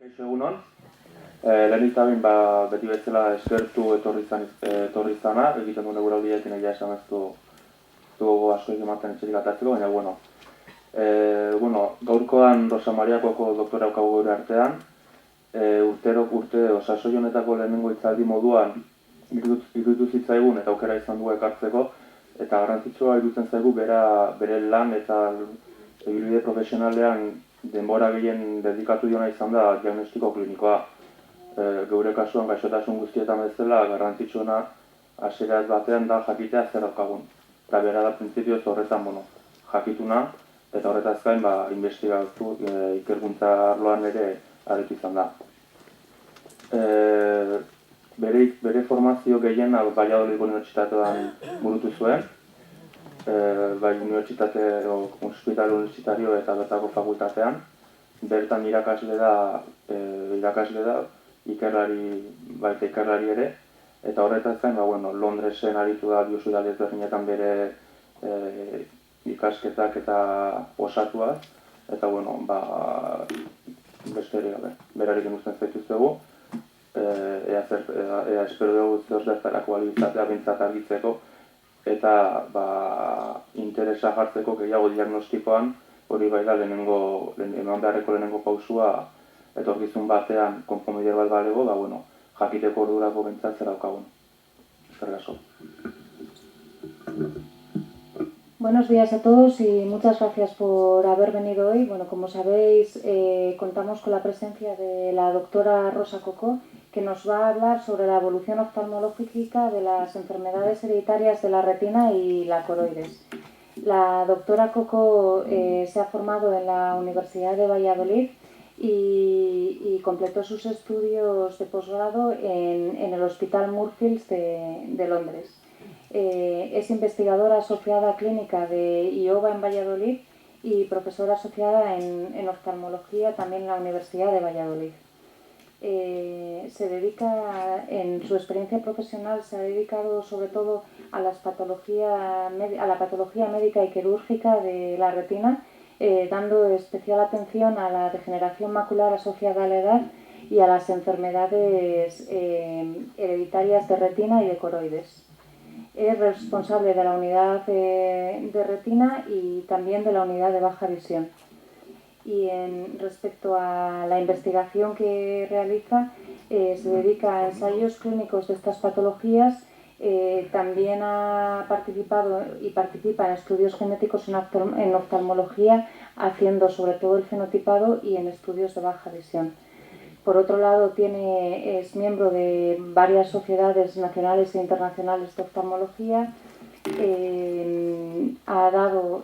Kaixo egunon, lehenik eta behin beti bezala eskertu etorri izana, egiten duen eguraldiakin egia esan ez du askoik ematen etxerik atatzeko, baina gaurkoan Rosa Mariakoko doktora daukagu gure artean, urte sasoi honetako lehenengo hitzaldi moduan iruditu zitzaigun eta aukera izan du ekartzeko, eta garrantzitsua iruditzen zaigu bere lan eta ibilbide profesionalean denbora gehien dedikatu diona izan da diagnostiko klinikoa. Geure kasuan gaixotasun guztietan bezala garrantzitsuena hasiera batean da jakitea zer daukagun. Eta bera da printzipioz horretan jakituna eta horretaz gain investigatu ikerkuntza arloan ere aritu izan da. Bere formazio gehien Valladolidko unibertsitatean burutu zuen, bai unibertsitate ospital universitario eta bertako fakultatean. Bertan irakasle da ikerlari ere, eta horretaz gain Londresen aritu da biosudal ezberdinetan bere ikasketak eta osatuaz, eta beste ere gabe, berarekin uzten zaituztegu, ea espero dugu zer zertarako alibizatea bintzat argitzeko, eta interesa jartzeko gehiago diagnostikoan, hori bai da eman beharreko lehenengo pausua, etorkizun batean konponbide bat balego, jakiteko ordurako bintzat zer daukagun. Eskerrik asko. Buenos días a todos y muchas gracias por haber venido hoy. Bueno, como sabéis, contamos con la presencia de la doctora Rosa Coco, que nos va a hablar sobre la evolución oftalmológica de las enfermedades hereditarias de la retina y la coroides. La doctora Coco se ha formado en la Universidad de Valladolid y completó sus estudios de posgrado en el Hospital Moorfields de Londres. Es investigadora asociada clínica de IOVA en Valladolid y profesora asociada en oftalmología también en la Universidad de Valladolid. Se dedica, en su experiencia profesional, se ha dedicado sobre todo a la patología médica y quirúrgica de la retina, dando especial atención a la degeneración macular asociada a la edad y a las enfermedades hereditarias de retina y de coroides. Es responsable de la unidad de retina y también de la unidad de baja visión. Y respecto a la investigación que realiza, se dedica a ensayos clínicos de estas patologías. También ha participado y participa en estudios genéticos en oftalmología, haciendo sobre todo el fenotipado y en estudios de baja visión. Por otro lado, es miembro de varias sociedades nacionales e internacionales de oftalmología. Ha dado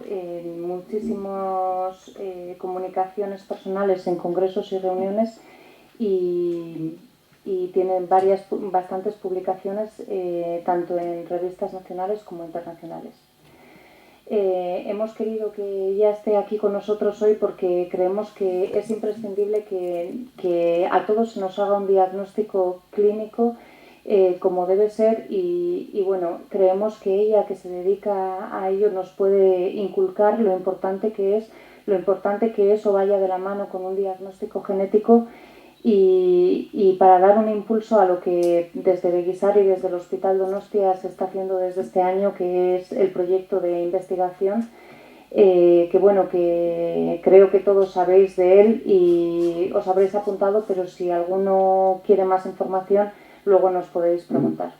muchísimas comunicaciones personales en congresos y reuniones y tiene bastantes publicaciones tanto en revistas nacionales como internacionales. Hemos querido que ella esté aquí con nosotros hoy porque creemos que es imprescindible que a todos se nos haga un diagnóstico clínico como debe ser y creemos que ella, que se dedica a ello, nos puede inculcar lo importante que eso vaya de la mano con un diagnóstico genético y para dar un impulso a lo que desde Beguisar y desde el Hospital Donostia se está haciendo desde este año, que es el proyecto de investigación, que creo que todos sabéis de él y os habréis apuntado, pero si alguno quiere más información, luego nos podéis preguntar.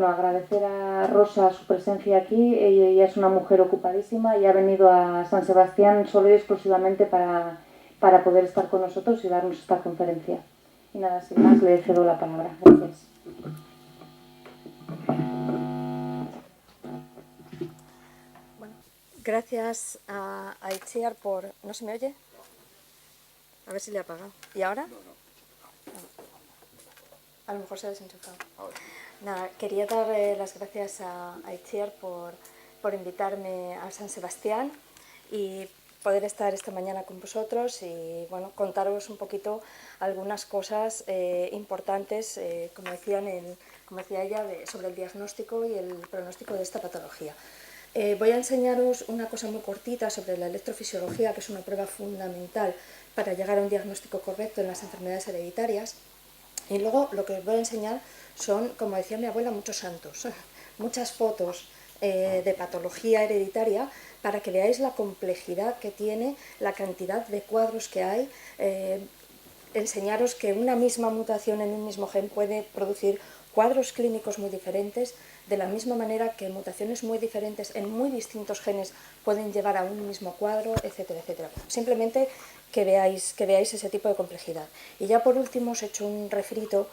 Agradecer a Rosa su presencia aquí. Ella es una mujer ocupadísima y ha venido a San Sebastián solo y exclusivamente para poder estar con nosotros y darnos esta conferencia. Y nada, sin más, le cedo la palabra. Gracias. Bueno, gracias a Itziar por... ¿No se me oye? A ver si le he apagado. ¿Y ahora? No. A lo mejor se ha desenchufado. Nada, quería dar las gracias a Itziar por invitarme a San Sebastián y poder estar esta mañana con vosotros y contaros un poquito algunas cosas importantes, como decía ella, sobre el diagnóstico y el pronóstico de esta patología. Voy a enseñaros una cosa muy cortita sobre la electrofisiología, que es una prueba fundamental para llegar a un diagnóstico correcto en las enfermedades hereditarias. Y luego lo que os voy a enseñar son, como decía mi abuela, muchos santos, muchas fotos de patología hereditaria para que veáis la complejidad que tiene, la cantidad de cuadros que hay, enseñaros que una misma mutación en un mismo gen puede producir cuadros clínicos muy diferentes, de la misma manera que mutaciones muy diferentes en muy distintos genes pueden llevar a un mismo cuadro, etcétera, etcétera. Simplemente que veáis ese tipo de complejidad. Y ya por último os he hecho un refrito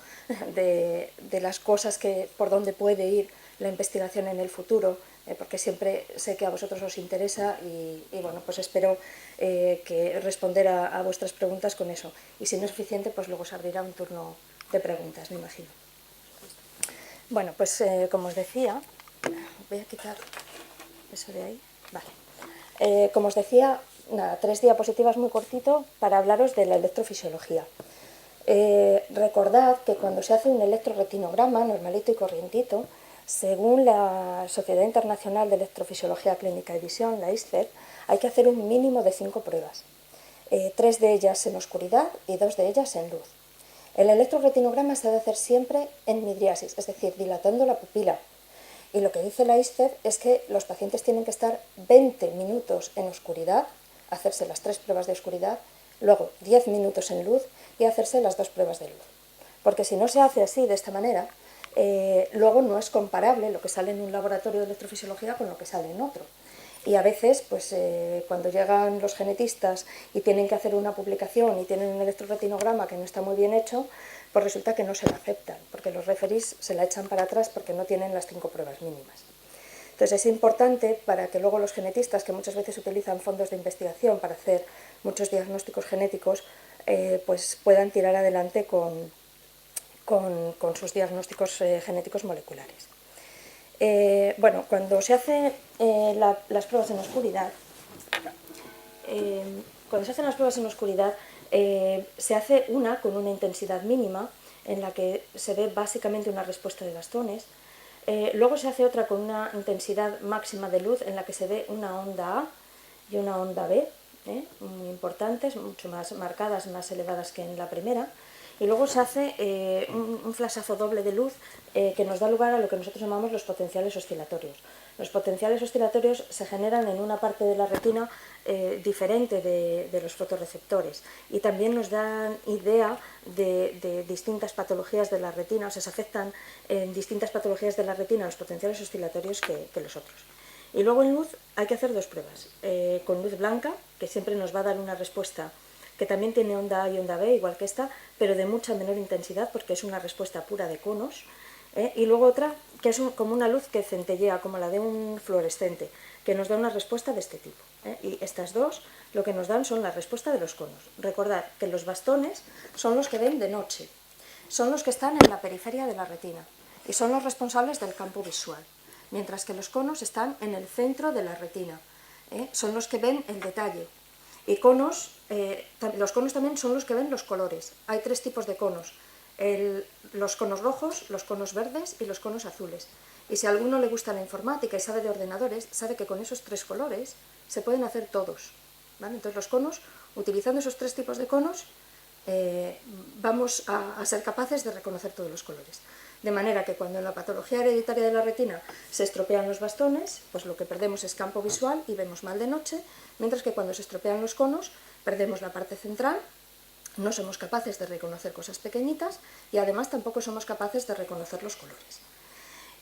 de las cosas por donde puede ir la investigación en el futuro, porque siempre sé que a vosotros os interesa y bueno, pues espero que responder a vuestras preguntas con eso. Y si no es suficiente, pues luego se abrirá un turno de preguntas, me imagino. Bueno, pues como os decía, voy a quitar eso de ahí. Vale. Como os decía, nada, 3 diapositivas muy cortito para hablaros de la electrofisiología. Recordad que cuando se hace un electroretinograma normalito y corrientito, según la Sociedad Internacional de Electrofisiología Clínica y Visión, la ISCEP, hay que hacer un mínimo de 5 pruebas. 3 de ellas en oscuridad y 2 de ellas en luz. El electroretinograma se debe hacer siempre en midriasis, es decir, dilatando la pupila. Y lo que dice la ISCEP es que los pacientes tienen que estar 20 minutos en oscuridad, hacerse las 3 pruebas de oscuridad, luego 10 minutos en luz y hacerse las 2 pruebas de luz. Porque si no se hace así, de esta manera, luego no es comparable lo que sale en un laboratorio de electrofisiología con lo que sale en otro. Y a veces, pues cuando llegan los genetistas y tienen que hacer una publicación y tienen un electroretinograma que no está muy bien hecho, pues resulta que no se lo aceptan, porque los referís se la echan para atrás porque no tienen las 5 pruebas mínimas. Entonces es importante para que luego los genetistas, que muchas veces utilizan fondos de investigación para hacer muchos diagnósticos genéticos, pues puedan tirar adelante con sus diagnósticos genéticos moleculares. Bueno, cuando se hacen las pruebas en oscuridad, se hace una con una intensidad mínima en la que se ve básicamente una respuesta de bastones. Luego se hace otra con una intensidad máxima de luz en la que se ve una onda A y una onda B, muy importantes, mucho más marcadas, más elevadas que en la primera. Y luego se hace un flashazo doble de luz que nos da lugar a lo que nosotros llamamos los potenciales oscilatorios. Los potenciales oscilatorios se generan en una parte de la retina diferente de los fotorreceptores y también nos dan idea de distintas patologías de la retina, o sea, se afectan en distintas patologías de la retina los potenciales oscilatorios que los otros. Y luego en luz hay que hacer 2 pruebas, con luz blanca, que siempre nos va a dar una respuesta que también tiene onda A y onda B, igual que esta, pero de mucha menor intensidad porque es una respuesta pura de conos, y luego otra que es como una luz que centellea, como la de un fluorescente, que nos da una respuesta de este tipo. Y estas 2 lo que nos dan son la respuesta de los conos. Recordad que los bastones son los que ven de noche, son los que están en la periferia de la retina y son los responsables del campo visual, mientras que los conos están en el centro de la retina, son los que ven el detalle. Y los conos también son los que ven los colores. Hay 3 tipos de conos, los conos rojos, los conos verdes y los conos azules. Y si a alguno le gusta la informática y sabe de ordenadores, sabe que con esos 3 colores se pueden hacer todos, ¿vale? Entonces los conos, utilizando esos 3 tipos de conos, vamos a ser capaces de reconocer todos los colores. De manera que cuando en la patología hereditaria de la retina se estropean los bastones, pues lo que perdemos es campo visual y vemos mal de noche, mientras que cuando se estropean los conos perdemos la parte central, no somos capaces de reconocer cosas pequeñitas y además tampoco somos capaces de reconocer los colores.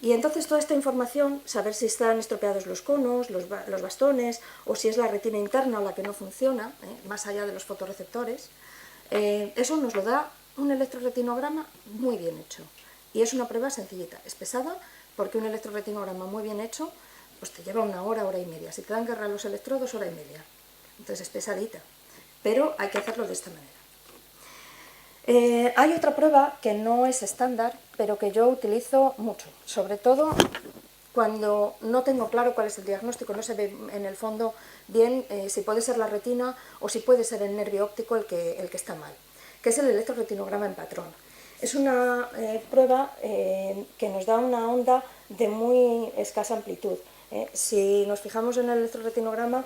Y entonces toda esta información, saber si están estropeados los conos, los bastones, o si es la retina interna la que no funciona, más allá de los fotorreceptores, eso nos lo da un electroretinograma muy bien hecho. Y es una prueba sencillita, es pesada, porque un electroretinograma muy bien hecho pues te lleva 1 hora, 1 hora y media. Si te dan que agarrar los electrodos, 1 hora y media. Entonces es pesadita, pero hay que hacerlo de esta manera. Hay otra prueba que no es estándar, pero que yo utilizo mucho, sobre todo cuando no tengo claro cuál es el diagnóstico, no se ve en el fondo bien si puede ser la retina o si puede ser el nervio óptico el que está mal, que es el electroretinograma en patrón. Es una prueba que nos da una onda de muy escasa amplitud. Si nos fijamos en el electroretinograma,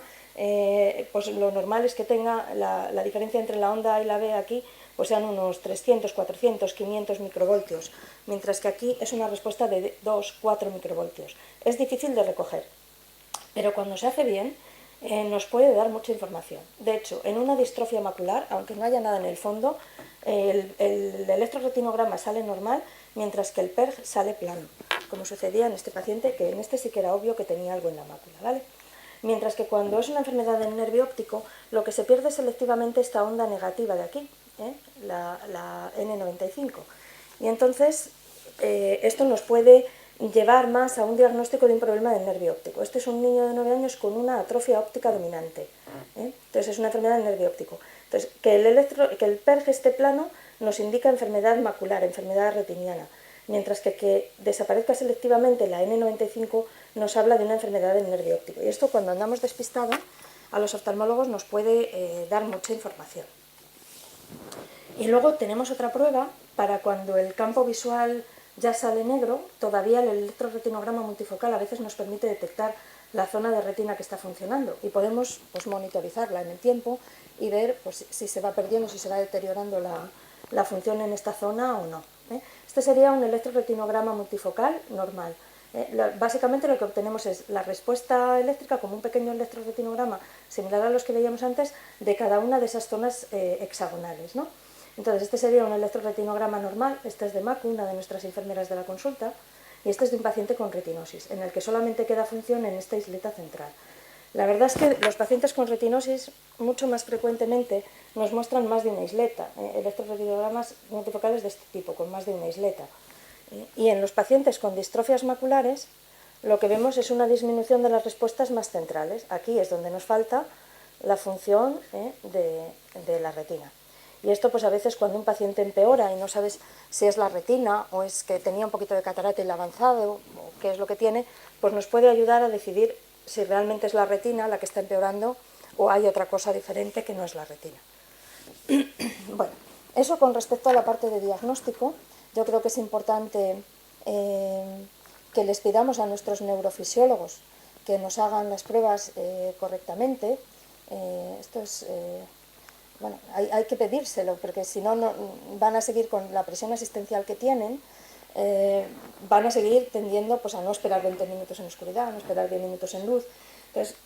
pues lo normal es que tenga la diferencia entre la onda A y la B aquí, pues sean unos 300, 400, 500 microvoltios, mientras que aquí es una respuesta de 2, 4 microvoltios. Es difícil de recoger, pero cuando se hace bien, nos puede dar mucha información. De hecho, en una distrofia macular, aunque no haya nada en el fondo, el electroretinograma sale normal, mientras que el PERG sale plano, como sucedía en este paciente, que en este sí que era obvio que tenía algo en la mácula, ¿vale? Mientras que cuando es una enfermedad del nervio óptico, lo que se pierde es selectivamente esta onda negativa de aquí, la N95. Y entonces esto nos puede llevar más a un diagnóstico de un problema del nervio óptico. Este es un niño de 9 años con una atrofia óptica dominante. Entonces es una enfermedad del nervio óptico. Entonces, que el PERG esté plano nos indica enfermedad macular, enfermedad retiniana, mientras que desaparezca selectivamente la N95 nos habla de una enfermedad del nervio óptico. Y esto, cuando andamos despistados, a los oftalmólogos nos puede dar mucha información. Y luego tenemos otra prueba para cuando el campo visual ya sale negro, todavía el electroretinograma multifocal a veces nos permite detectar la zona de retina que está funcionando y podemos pues, monitorizarla en el tiempo y ver pues, si se va perdiendo, si se va deteriorando la función en esta zona o no. Este sería un electroretinograma multifocal normal. Básicamente lo que obtenemos es la respuesta eléctrica como un pequeño electroretinograma similar a los que veíamos antes de cada una de esas zonas hexagonales, ¿no? Entonces, este sería un electroretinograma normal, este es de Macu, una de nuestras enfermeras de la consulta, y este es de un paciente con retinosis, en el que solamente queda función en esta isleta central. La verdad es que los pacientes con retinosis mucho más frecuentemente nos muestran más de una isleta, electroretinogramas multifocales de este tipo, con más de una isleta. Y en los pacientes con distrofias maculares, lo que vemos es una disminución de las respuestas más centrales. Aquí es donde nos falta la función de la retina. Y esto pues a veces cuando un paciente empeora y no sabes si es la retina o es que tenía un poquito de catarata y la ha avanzado o qué es lo que tiene, pues nos puede ayudar a decidir si realmente es la retina la que está empeorando o hay otra cosa diferente que no es la retina. Bueno, eso con respecto a la parte de diagnóstico, yo creo que es importante que les pidamos a nuestros neurofisiólogos que nos hagan las pruebas correctamente. Esto es... Bueno, hay que pedírselo, porque si no, van a seguir con la presión asistencial que tienen, van a seguir tendiendo pues, a no esperar 20 minutos en oscuridad, a no esperar 10 minutos en luz. Entonces,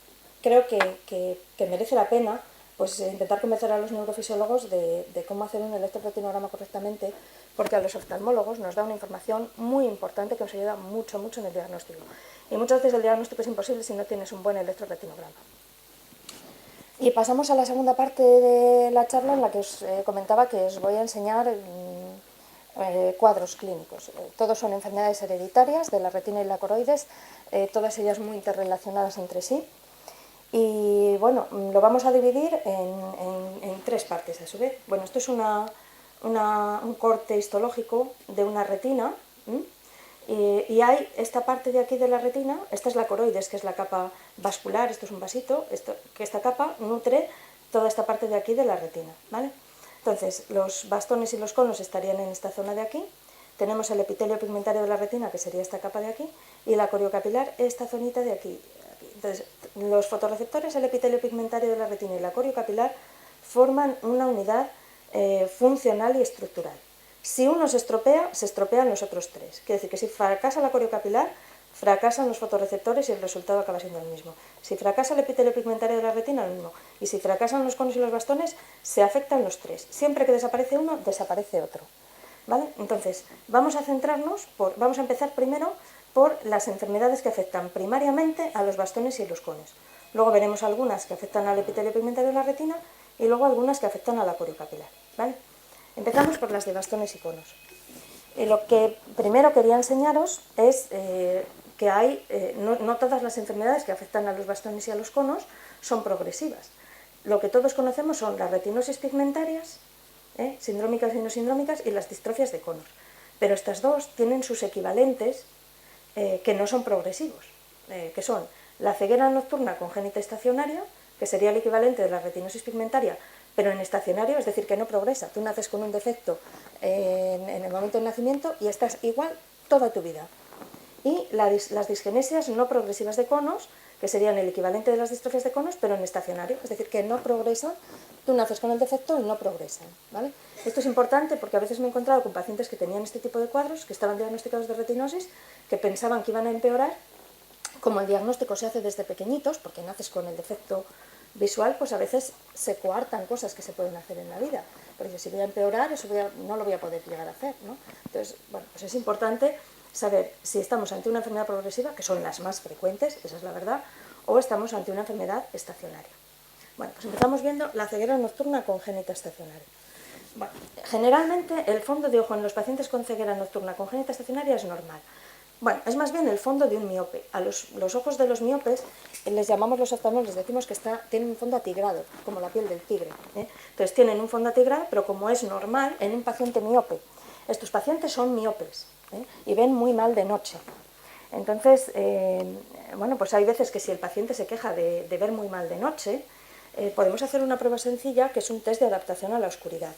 creo que merece la pena pues, intentar convencer a los neurofisiólogos de cómo hacer un electroretinograma correctamente, porque a los oftalmólogos nos da una información muy importante que nos ayuda mucho, mucho en el diagnóstico. Y muchas veces el diagnóstico es imposible si no tienes un buen electroretinograma. Y pasamos a la segunda parte de la charla en la que os comentaba que os voy a enseñar cuadros clínicos. Todos son enfermedades hereditarias de la retina y la coroides, todas ellas muy interrelacionadas entre sí. Y bueno, lo vamos a dividir en tres partes a su vez. Bueno, esto es un corte histológico de una retina. Y hay esta parte de aquí de la retina, esta es la coroides, que es la capa vascular, esto es un vasito, que esta capa nutre toda esta parte de aquí de la retina, ¿vale? Entonces, los bastones y los conos estarían en esta zona de aquí, tenemos el epitelio pigmentario de la retina, que sería esta capa de aquí, y la coriocapilar, esta zonita de aquí. Entonces, los fotorreceptores, el epitelio pigmentario de la retina y la coriocapilar forman una unidad funcional y estructural. Si uno se estropean los otros tres. Quiere decir que si fracasa la coriocapilar, fracasan los fotorreceptores y el resultado acaba siendo el mismo. Si fracasa el epitelio pigmentario de la retina, el mismo. Y si fracasan los conos y los bastones, se afectan los tres. Siempre que desaparece uno, desaparece otro. ¿Vale? Entonces, vamos a empezar primero por las enfermedades que afectan primariamente a los bastones y a los conos. Luego veremos algunas que afectan al epitelio pigmentario de la retina y luego algunas que afectan a la coriocapilar. ¿Vale? Empezamos por las de bastones y conos. Lo que primero quería enseñaros es que hay, no todas las enfermedades que afectan a los bastones y a los conos son progresivas. Lo que todos conocemos son las retinosis pigmentarias, sindrómicas y no sindrómicas, y las distrofias de conos. Pero estas dos tienen sus equivalentes que no son progresivos, que son la ceguera nocturna congénita estacionaria, que sería el equivalente de la retinosis pigmentaria, pero en estacionario, es decir, que no progresa. Tú naces con un defecto en el momento del nacimiento y estás igual toda tu vida. Y las disgenesias no progresivas de conos, que serían el equivalente de las distrofias de conos, pero en estacionario, es decir, que no progresan, tú naces con el defecto y no progresan, ¿vale? Esto es importante porque a veces me he encontrado con pacientes que tenían este tipo de cuadros, que estaban diagnosticados de retinosis, que pensaban que iban a empeorar. Como el diagnóstico se hace desde pequeñitos, porque naces con el defecto visual, pues a veces se coartan cosas que se pueden hacer en la vida. Porque si voy a empeorar, eso no lo voy a poder llegar a hacer, ¿no? Entonces, bueno, pues es importante saber si estamos ante una enfermedad progresiva, que son las más frecuentes, esa es la verdad, o estamos ante una enfermedad estacionaria. Bueno, pues empezamos viendo la ceguera nocturna congénita estacionaria. Bueno, generalmente el fondo de ojo en los pacientes con ceguera nocturna congénita estacionaria es normal. Bueno, es más bien el fondo de un miope. A los ojos de los miopes les llamamos los oftalmólogos, les decimos que tienen un fondo atigrado, como la piel del tigre, ¿eh? Entonces tienen un fondo atigrado, pero como es normal en un paciente miope. Estos pacientes son miopes, ¿eh? Y ven muy mal de noche. Entonces, bueno, pues hay veces que si el paciente se queja de ver muy mal de noche, podemos hacer una prueba sencilla que es un test de adaptación a la oscuridad.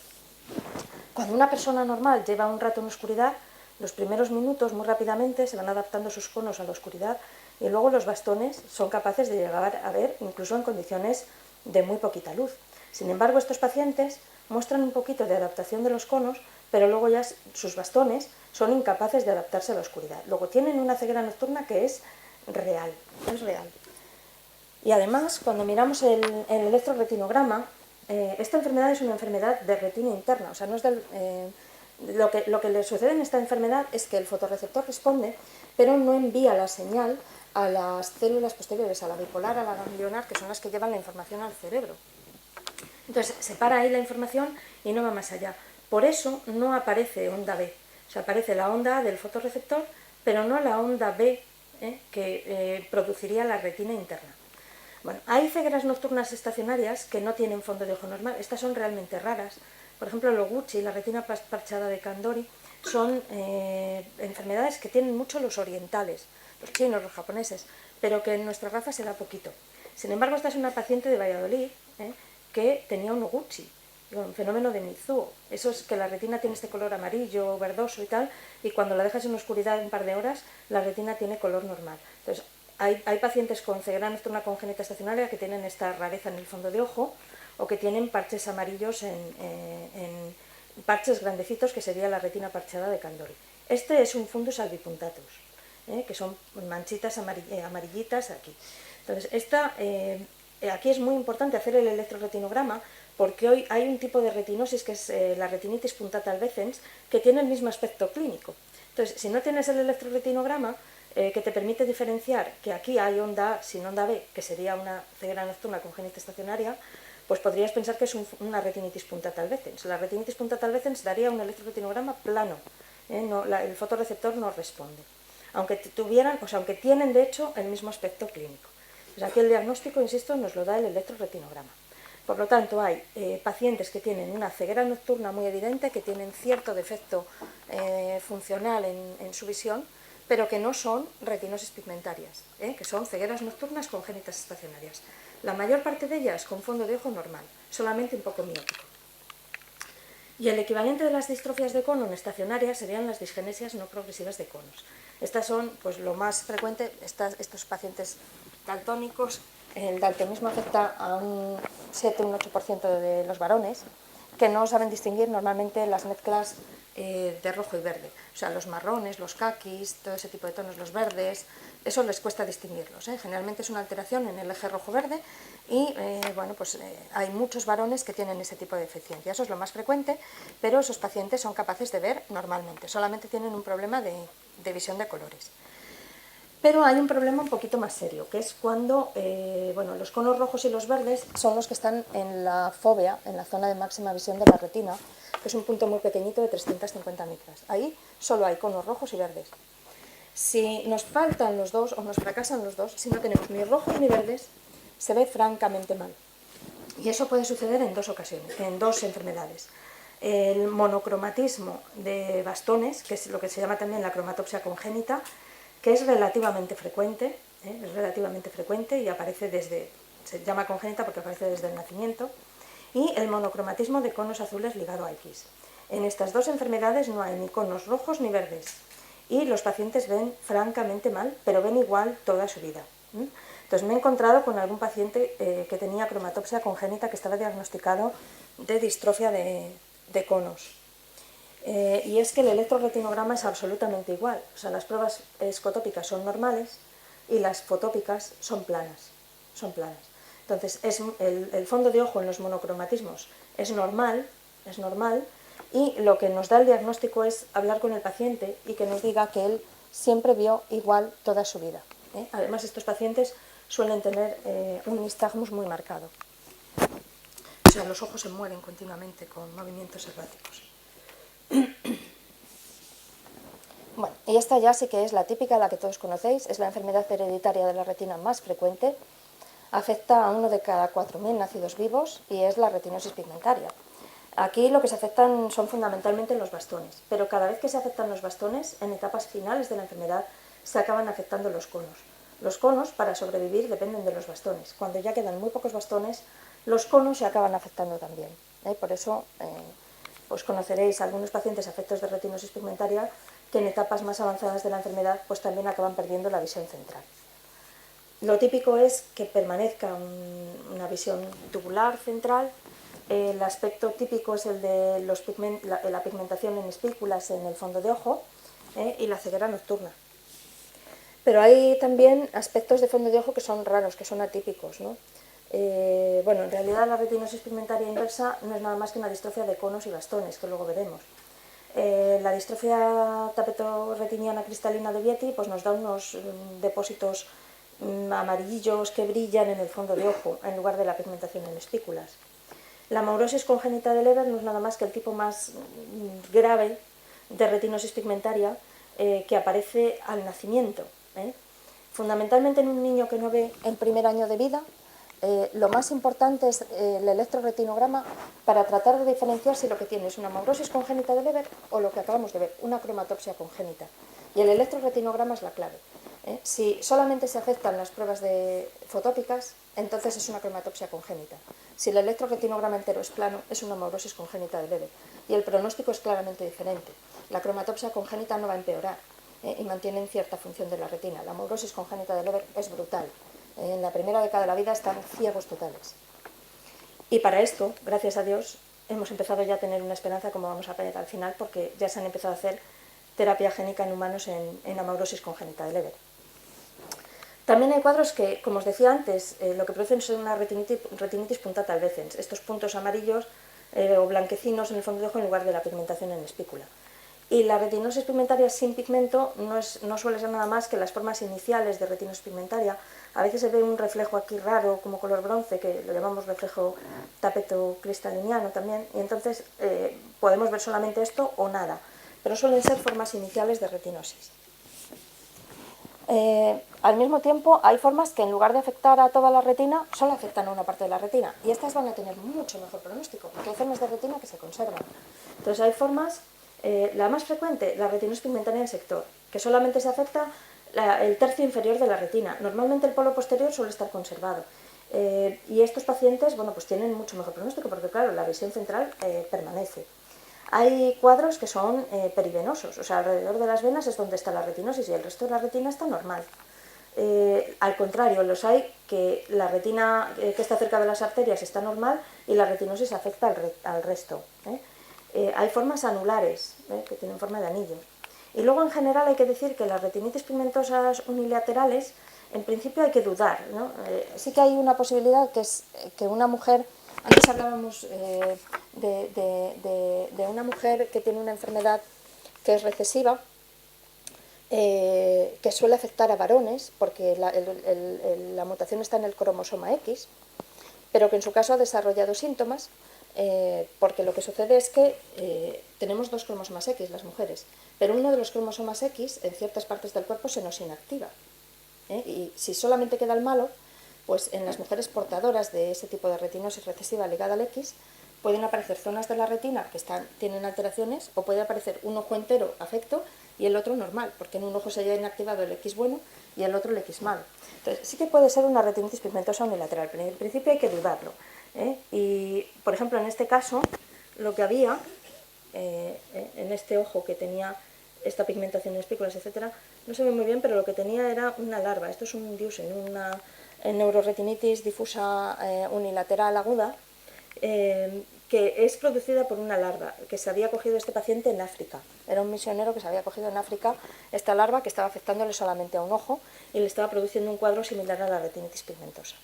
Cuando una persona normal lleva un rato en oscuridad, los primeros minutos muy rápidamente se van adaptando sus conos a la oscuridad y luego los bastones son capaces de llegar a ver incluso en condiciones de muy poquita luz. Sin embargo, estos pacientes muestran un poquito de adaptación de los conos, pero luego ya sus bastones son incapaces de adaptarse a la oscuridad. Luego tienen una ceguera nocturna que es real, es real. Y además, cuando miramos el electroretinograma, esta enfermedad es una enfermedad de retina interna, o sea, no es lo que le sucede en esta enfermedad es que el fotorreceptor responde, pero no envía la señal a las células posteriores, a la bipolar, a la ganglionar, que son las que llevan la información al cerebro. Entonces, se para ahí la información y no va más allá. Por eso no aparece onda B. O sea, aparece la onda A del fotorreceptor, pero no la onda B que produciría la retina interna. Bueno, hay cegueras nocturnas estacionarias que no tienen fondo de ojo normal. Estas son realmente raras. Por ejemplo, el Oguchi, la retina parchada de Kandori, son enfermedades que tienen mucho los orientales, los chinos, los japoneses, pero que en nuestra raza se da poquito. Sin embargo, esta es una paciente de Valladolid que tenía un Oguchi, un fenómeno de Mizuo. Eso es que la retina tiene este color amarillo, verdoso y tal, y cuando la dejas en oscuridad un par de horas, la retina tiene color normal. Entonces, hay pacientes con ceguera nocturna congénita estacionaria que tienen esta rareza en el fondo de ojo o que tienen parches amarillos en parches grandecitos, que sería la retina parchada de Kandori. Este es un fundus albipuntatus, que son manchitas amarillitas aquí. Entonces, aquí es muy importante hacer el electroretinograma porque hoy hay un tipo de retinosis que es la retinitis puntata albecens, que tiene el mismo aspecto clínico. Entonces, si no tienes el electroretinograma, que te permite diferenciar que aquí hay onda A sin onda B, que sería una ceguera nocturna congénita estacionaria, pues podrías pensar que es una retinitis puntata albecens. La retinitis puntata albecens daría un electroretinograma plano, el fotorreceptor no responde, aunque tienen de hecho el mismo aspecto clínico. Pues aquí el diagnóstico, insisto, nos lo da el electroretinograma. Por lo tanto, hay pacientes que tienen una ceguera nocturna muy evidente, que tienen cierto defecto funcional en su visión, pero que no son retinosis pigmentarias, que son cegueras nocturnas congénitas estacionarias. La mayor parte de ellas con fondo de ojo normal, solamente un poco miópico. Y el equivalente de las distrofias de cono en estacionarias serían las disgenesias no progresivas de conos. Estas son, pues, lo más frecuente, estos pacientes daltónicos. El daltonismo afecta a un 7 o un 8% de los varones, que no saben distinguir normalmente las mezclas de rojo y verde. O sea, los marrones, los caquis, todo ese tipo de tonos, los verdes, eso les cuesta distinguirlos. Generalmente es una alteración en el eje rojo-verde y bueno, pues hay muchos varones que tienen ese tipo de deficiencia. Eso es lo más frecuente, pero esos pacientes son capaces de ver normalmente, solamente tienen un problema de visión de colores. Pero hay un problema un poquito más serio, que es cuando bueno, los conos rojos y los verdes son los que están en la fóvea, en la zona de máxima visión de la retina, que es un punto muy pequeñito de 350 micras. Ahí solo hay conos rojos y verdes. Si nos faltan los dos o nos fracasan los dos, si no tenemos ni rojos ni verdes, se ve francamente mal. Y eso puede suceder en dos ocasiones, en dos enfermedades. El monocromatismo de bastones, que es lo que se llama también la cromatopsia congénita, que es relativamente frecuente y aparece se llama congénita porque aparece desde el nacimiento, y el monocromatismo de conos azules ligado a X. En estas dos enfermedades no hay ni conos rojos ni verdes, y los pacientes ven francamente mal, pero ven igual toda su vida. Entonces me he encontrado con algún paciente que tenía cromatopsia congénita, que estaba diagnosticado de distrofia de conos. Y es que el electroretinograma es absolutamente igual. O sea, las pruebas escotópicas son normales y las fotópicas son planas. Son planas. Entonces, el fondo de ojo en los monocromatismos es normal, y lo que nos da el diagnóstico es hablar con el paciente y que nos diga que él siempre vio igual toda su vida. Además, estos pacientes suelen tener un nistagmus muy marcado. O sea, los ojos se mueven continuamente con movimientos erráticos. Bueno, y esta ya sí que es la típica, la que todos conocéis, es la enfermedad hereditaria de la retina más frecuente, afecta a 1 de cada 4.000 nacidos vivos y es la retinosis pigmentaria. Aquí lo que se afectan son fundamentalmente los bastones, pero cada vez que se afectan los bastones, en etapas finales de la enfermedad se acaban afectando los conos. Los conos, para sobrevivir, dependen de los bastones. Cuando ya quedan muy pocos bastones, los conos se acaban afectando también. Por eso, pues conoceréis algunos pacientes afectos de retinosis pigmentaria que en etapas más avanzadas de la enfermedad pues también acaban perdiendo la visión central. Lo típico es que permanezca una visión tubular central. El aspecto típico es el de la pigmentación en espículas en el fondo de ojo y la ceguera nocturna. Pero hay también aspectos de fondo de ojo que son raros, que son atípicos, ¿no? Bueno, en realidad la retinosis pigmentaria inversa no es nada más que una distrofia de conos y bastones, que luego veremos. La distrofia tapetorretiniana cristalina de Vieti pues nos da unos depósitos amarillos que brillan en el fondo de ojo en lugar de la pigmentación en espículas. La maurosis congénita de Leber no es nada más que el tipo más grave de retinosis pigmentaria que aparece al nacimiento. Fundamentalmente en un niño que no ve en primer año de vida, lo más importante es el electroretinograma para tratar de diferenciar si lo que tiene es una maurosis congénita de Leber o lo que acabamos de ver, una cromatopsia congénita. Y el electroretinograma es la clave. Si solamente se aceptan las pruebas fotópicas, entonces es una cromatopsia congénita. Si el electroretinograma entero es plano, es una maurosis congénita de Leber. Y el pronóstico es claramente diferente. La cromatopsia congénita no va a empeorar y mantiene cierta función de la retina. La maurosis congénita de Leber es brutal. En la primera década de la vida están ciegos totales. Y para esto, gracias a Dios, hemos empezado ya a tener una esperanza, como vamos a ver al final, porque ya se han empezado a hacer terapia génica en humanos en la maurosis congénita de Leber. También hay cuadros que, como os decía antes, lo que producen es una retinitis punctata albecens, estos puntos amarillos o blanquecinos en el fondo de ojo en lugar de la pigmentación en espícula. Y la retinosis pigmentaria sin pigmento no suele ser nada más que las formas iniciales de retinosis pigmentaria. A veces se ve un reflejo aquí raro, como color bronce, que lo llamamos reflejo tapeto-cristaliniano también, y entonces podemos ver solamente esto o nada, pero suelen ser formas iniciales de retinosis. Al mismo tiempo, hay formas que en lugar de afectar a toda la retina, solo afectan a una parte de la retina, y estas van a tener mucho mejor pronóstico, porque hay formas de retina que se conservan. Entonces hay formas, la más frecuente, la retinosis pigmentaria en sector, que solamente se afecta el tercio inferior de la retina. Normalmente el polo posterior suele estar conservado. Y estos pacientes, bueno, pues tienen mucho mejor pronóstico, porque claro, la visión central permanece. Hay cuadros que son perivenosos, o sea, alrededor de las venas es donde está la retinosis y el resto de la retina está normal. Al contrario, los hay que la retina que está cerca de las arterias está normal y la retinosis afecta al resto. Hay formas anulares, que tienen forma de anillo. Y luego, en general, hay que decir que las retinitis pigmentosas unilaterales, en principio hay que dudar, ¿no? Sí que hay una posibilidad, que es que una mujer... Antes hablábamos de una mujer que tiene una enfermedad que es recesiva, que suele afectar a varones, porque la mutación está en el cromosoma X, pero que en su caso ha desarrollado síntomas, porque lo que sucede es que tenemos 2 cromosomas X, las mujeres, pero uno de los cromosomas X en ciertas partes del cuerpo se nos inactiva. Y si solamente queda el malo, pues en las mujeres portadoras de ese tipo de retinosis recesiva ligada al X, pueden aparecer zonas de la retina que tienen alteraciones, o puede aparecer un ojo entero afecto y el otro normal, porque en un ojo se haya inactivado el X bueno y el otro el X malo. Entonces sí que puede ser una retinitis pigmentosa unilateral, pero en principio hay que dudarlo. Y, por ejemplo, en este caso, lo que había, en este ojo que tenía esta pigmentación en espículas, etcétera, no se ve muy bien, pero lo que tenía era una larva. Esto es un diusen, una neuroretinitis difusa unilateral aguda, que es producida por una larva que se había cogido este paciente en África. Era un misionero que se había cogido en África esta larva que estaba afectándole solamente a un ojo y le estaba produciendo un cuadro similar a la retinitis pigmentosa.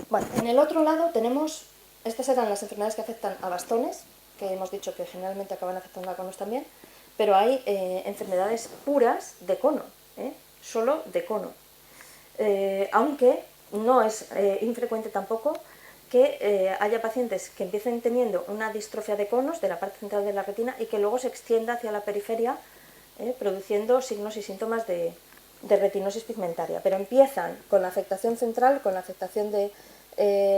Bueno, en el otro lado tenemos, estas eran las enfermedades que afectan a bastones, que hemos dicho que generalmente acaban afectando a conos también, pero hay enfermedades puras de cono, solo de cono. Aunque no es infrecuente tampoco que haya pacientes que empiecen teniendo una distrofia de conos de la parte central de la retina y que luego se extienda hacia la periferia, produciendo signos y síntomas de retinosis pigmentaria. Pero empiezan con la afectación central, con la afectación de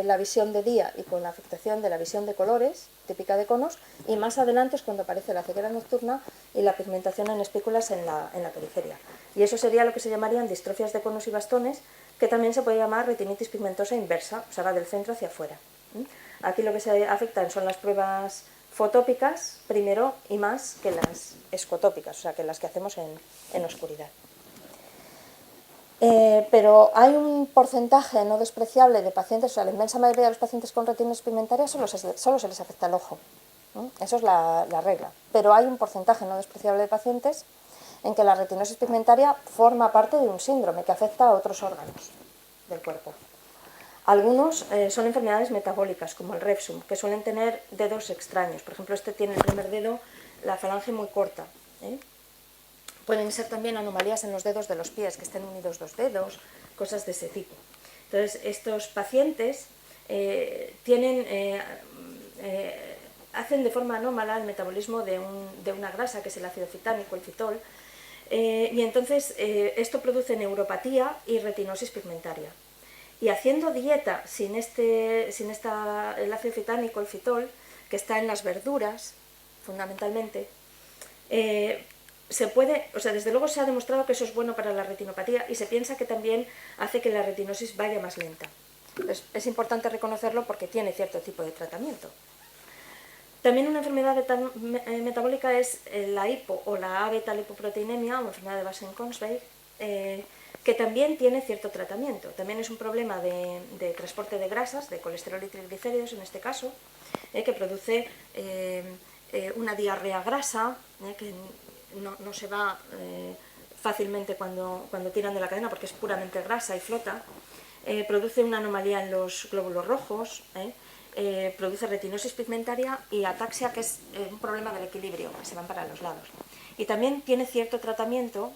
la visión de día y con la afectación de la visión de colores, típica de conos, y más adelante es cuando aparece la ceguera nocturna y la pigmentación en espículas en la periferia. Y eso sería lo que se llamarían distrofias de conos y bastones, que también se puede llamar retinitis pigmentosa inversa, o sea, va del centro hacia afuera. Aquí lo que se afectan son las pruebas fotópicas, primero, y más que las escotópicas, o sea, que las que hacemos en oscuridad. Pero hay un porcentaje no despreciable de pacientes, o sea, la inmensa mayoría de los pacientes con retinosis pigmentaria solo se les afecta el ojo. Eso es la regla. Pero hay un porcentaje no despreciable de pacientes en que la retinosis pigmentaria forma parte de un síndrome que afecta a otros órganos del cuerpo. Algunos son enfermedades metabólicas, como el Refsum, que suelen tener dedos extraños. Por ejemplo, este tiene el primer dedo, la falange muy corta. Pueden ser también anomalías en los dedos de los pies, que estén unidos dos dedos, cosas de ese tipo. Entonces, estos pacientes hacen de forma anómala el metabolismo de una grasa, que es el ácido citánico, el fitol, y entonces esto produce neuropatía y retinosis pigmentaria. Y haciendo dieta sin el ácido citánico, el fitol, que está en las verduras, fundamentalmente, desde luego se ha demostrado que eso es bueno para la retinopatía y se piensa que también hace que la retinosis vaya más lenta. Entonces, es importante reconocerlo porque tiene cierto tipo de tratamiento. También una enfermedad metabólica es la hipo o la A-beta-lipoproteinemia, o enfermedad de Basen-Konsberg, que también tiene cierto tratamiento. También es un problema de transporte de grasas, de colesterol y triglicéridos en este caso, que produce una diarrea grasa, que no se va fácilmente cuando tiran de la cadena porque es puramente grasa y flota, produce una anomalía en los glóbulos rojos, produce retinosis pigmentaria y ataxia, que es un problema del equilibrio, que se van para los lados. Y también tiene cierto tratamiento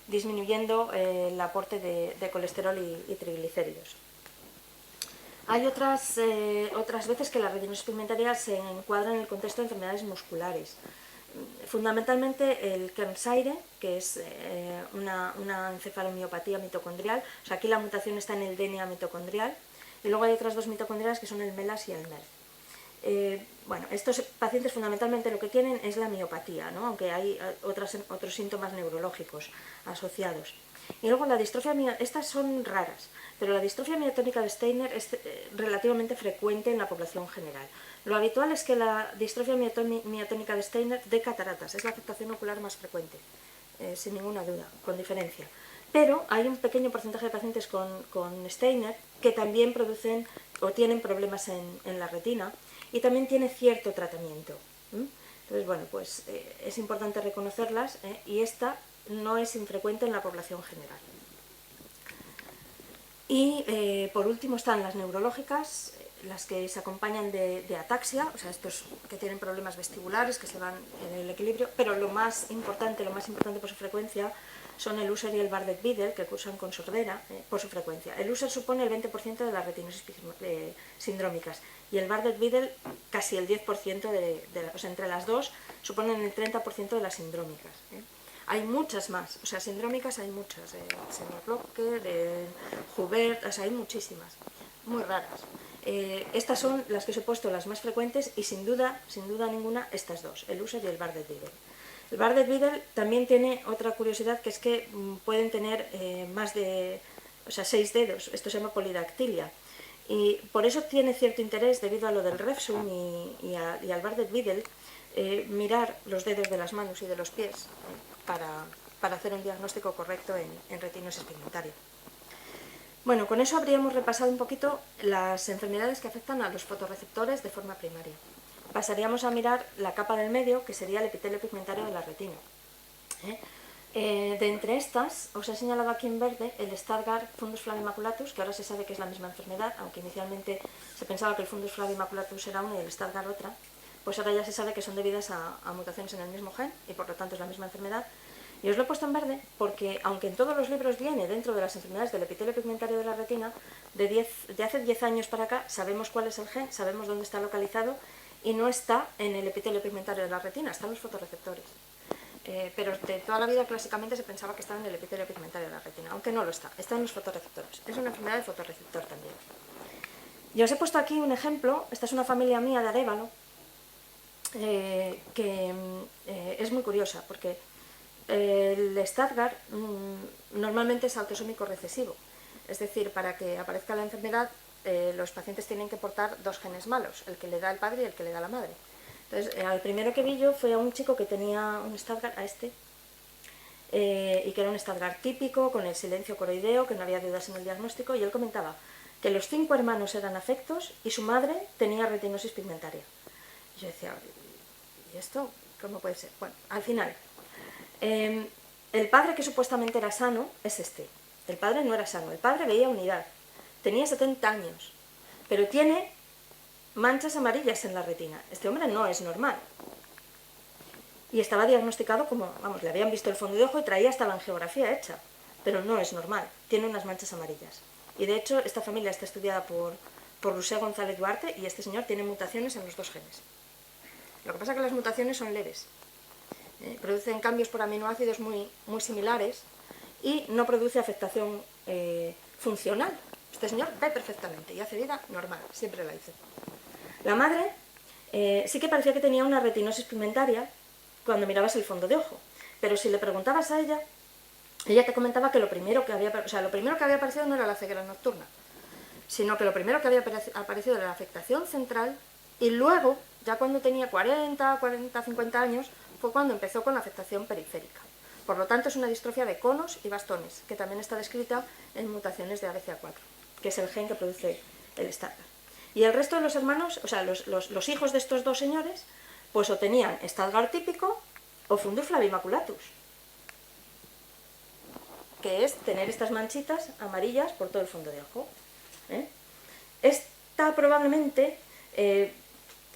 disminuyendo el aporte de colesterol y triglicéridos. Hay otras veces que la retinosis pigmentaria se encuadra en el contexto de enfermedades musculares. Fundamentalmente el Kearns-Sayre, que es una encefalomiopatía mitocondrial, o sea, aquí la mutación está en el DNA mitocondrial, y luego hay otras dos mitocondriales que son el MELAS y el MERD. Bueno, estos pacientes fundamentalmente lo que tienen es la miopatía, ¿no? Aunque hay otros síntomas neurológicos asociados. Y luego la distrofia, estas son raras, pero la distrofia miotónica de Steiner es relativamente frecuente en la población general. Lo habitual es que la distrofia miotónica de Steiner dé cataratas, es la afectación ocular más frecuente, sin ninguna duda, con diferencia. Pero hay un pequeño porcentaje de pacientes con Steiner que también producen o tienen problemas en la retina y también tiene cierto tratamiento. Entonces, bueno, pues es importante reconocerlas y esta no es infrecuente en la población general. Y por último están las neurológicas, las que se acompañan de ataxia, o sea, estos que tienen problemas vestibulares, que se van en el equilibrio, pero lo más importante por su frecuencia son el Usher y el Bardet-Biedl, que cursan con sordera por su frecuencia. El Usher supone el 20% de las retinosis sindrómicas y el Bardet-Biedl casi el 10%, o sea, entre las dos suponen el 30% de las sindrómicas. Hay muchas más, o sea, sindrómicas hay muchas, señor Blocker, Hubert, o sea, hay muchísimas, muy raras. Estas son las que os he puesto las más frecuentes y sin duda ninguna estas dos, el Usher y el Bardet-Biedl. El Bardet-Biedl también tiene otra curiosidad, que es que pueden tener más de 6 dedos, esto se llama polidactilia, y por eso tiene cierto interés, debido a lo del Refsum y al Bardet-Biedl, mirar los dedos de las manos y de los pies para hacer un diagnóstico correcto en retinosis pigmentaria. Bueno, con eso habríamos repasado un poquito las enfermedades que afectan a los fotorreceptores de forma primaria. Pasaríamos a mirar la capa del medio, que sería el epitelio pigmentario de la retina. De entre estas, os he señalado aquí en verde el Stargardt fundus flavimaculatus, que ahora se sabe que es la misma enfermedad, aunque inicialmente se pensaba que el fundus flavimaculatus era una y el Stargardt otra, pues ahora ya se sabe que son debidas a mutaciones en el mismo gen y por lo tanto es la misma enfermedad. Y os lo he puesto en verde porque, aunque en todos los libros viene dentro de las enfermedades del epitelio pigmentario de la retina, de hace 10 años para acá sabemos cuál es el gen, sabemos dónde está localizado y no está en el epitelio pigmentario de la retina, está en los fotorreceptores. Pero de toda la vida clásicamente se pensaba que estaba en el epitelio pigmentario de la retina, aunque no lo está, está en los fotorreceptores. Es una enfermedad de fotorreceptor también. Y os he puesto aquí un ejemplo, esta es una familia mía de Arévalo, que es muy curiosa, porque el Stargardt normalmente es autosómico recesivo, es decir, para que aparezca la enfermedad los pacientes tienen que portar dos genes malos, el que le da el padre y el que le da la madre. Entonces, el primero que vi yo fue a un chico que tenía un Stargardt, a este, y que era un Stargardt típico, con el silencio coroideo, que no había dudas en el diagnóstico, y él comentaba que los 5 hermanos eran afectos y su madre tenía retinosis pigmentaria. Y yo decía, ¿y esto cómo puede ser? Bueno, al final, el padre que supuestamente era sano es este. El padre no era sano, el padre veía unidad, tenía 70 años, pero tiene manchas amarillas en la retina. Este hombre no es normal. Y estaba diagnosticado como, vamos, le habían visto el fondo de ojo y traía hasta la angiografía hecha, pero no es normal, tiene unas manchas amarillas. Y de hecho, esta familia está estudiada por Rusé González Duarte y este señor tiene mutaciones en los dos genes. Lo que pasa es que las mutaciones son leves, producen cambios por aminoácidos muy similares y no produce afectación funcional. Este señor ve perfectamente y hace vida normal, siempre la hizo. La madre sí que parecía que tenía una retinosis pigmentaria cuando mirabas el fondo de ojo, pero si le preguntabas a ella, ella te comentaba que lo primero que había aparecido no era la ceguera nocturna, sino que lo primero que había aparecido era la afectación central y luego, ya cuando tenía 40, 50 años, fue cuando empezó con la afectación periférica. Por lo tanto, es una distrofia de conos y bastones, que también está descrita en mutaciones de ABCA4, que es el gen que produce el Stargardt. Y el resto de los hermanos, o sea, los hijos de estos dos señores, pues o tenían Stargardt típico o fundus flavimaculatus, que es tener estas manchitas amarillas por todo el fondo de ojo. Esta probablemente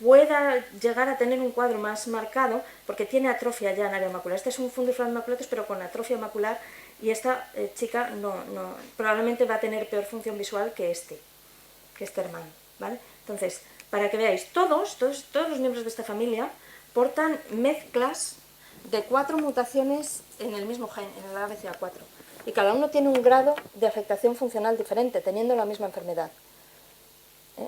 pueda llegar a tener un cuadro más marcado porque tiene atrofia ya en área macular. Este es un fundus flavimaculatus pero con atrofia macular y esta chica probablemente va a tener peor función visual que este hermano, ¿vale? Entonces, para que veáis, todos los miembros de esta familia portan mezclas de 4 mutaciones en el mismo gen, en el ABCA4, y cada uno tiene un grado de afectación funcional diferente, teniendo la misma enfermedad.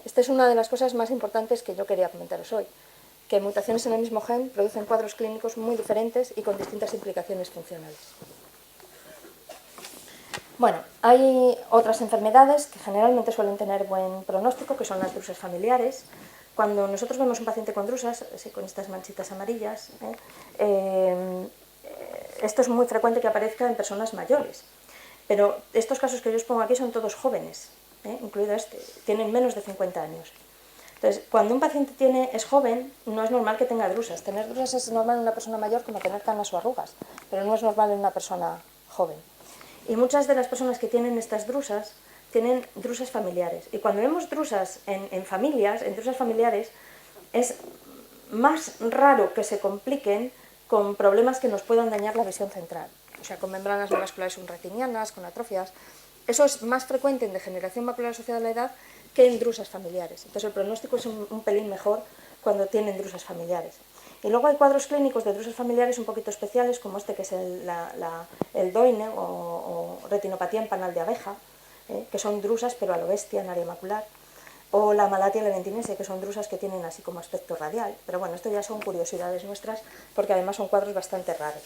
Esta es una de las cosas más importantes que yo quería comentaros hoy, que mutaciones en el mismo gen producen cuadros clínicos muy diferentes y con distintas implicaciones funcionales. Bueno, hay otras enfermedades que generalmente suelen tener buen pronóstico, que son las drusas familiares. Cuando nosotros vemos un paciente con drusas, con estas manchitas amarillas, esto es muy frecuente que aparezca en personas mayores. Pero estos casos que yo os pongo aquí son todos jóvenes, incluido este, tienen menos de 50 años. Entonces, cuando un paciente es joven, no es normal que tenga drusas. Tener drusas es normal en una persona mayor como tener canas o arrugas, pero no es normal en una persona joven. Y muchas de las personas que tienen estas drusas tienen drusas familiares. Y cuando vemos drusas en familias, en drusas familiares, es más raro que se compliquen con problemas que nos puedan dañar la visión central. O sea, con membranas neovasculares subretinianas, con atrofias. Eso es más frecuente en degeneración macular asociada a la edad que en drusas familiares. Entonces el pronóstico es un pelín mejor cuando tienen drusas familiares. Y luego hay cuadros clínicos de drusas familiares un poquito especiales, como este que es el Doyne o retinopatía en panal de abeja, que son drusas pero a lo bestia en área macular, o la malatia leventinense, que son drusas que tienen así como aspecto radial. Pero bueno, esto ya son curiosidades nuestras, porque además son cuadros bastante raros.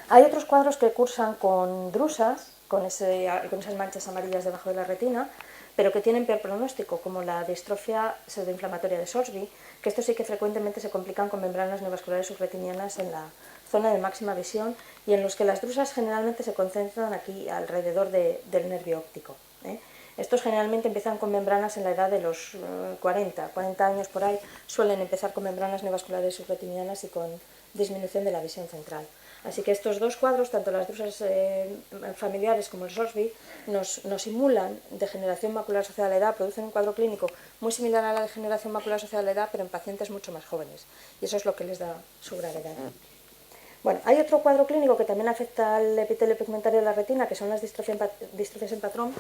Hay otros cuadros que cursan con drusas, con esas manchas amarillas debajo de la retina, pero que tienen peor pronóstico, como la distrofia pseudoinflamatoria de Salisbury, que esto sí que frecuentemente se complican con membranas neovasculares subretinianas en la zona de máxima visión y en los que las drusas generalmente se concentran aquí alrededor del nervio óptico. Estos generalmente empiezan con membranas en la edad de los 40 años por ahí, suelen empezar con membranas neovasculares subretinianas y con disminución de la visión central. Así que estos dos cuadros, tanto las drusas familiares como el Salisbury, nos simulan degeneración macular asociada a la edad, producen un cuadro clínico muy similar a la degeneración macular asociada a la edad, pero en pacientes mucho más jóvenes. Y eso es lo que les da su gravedad. Bueno, hay otro cuadro clínico que también afecta al epitelio pigmentario de la retina, que son las distrofias en patrón,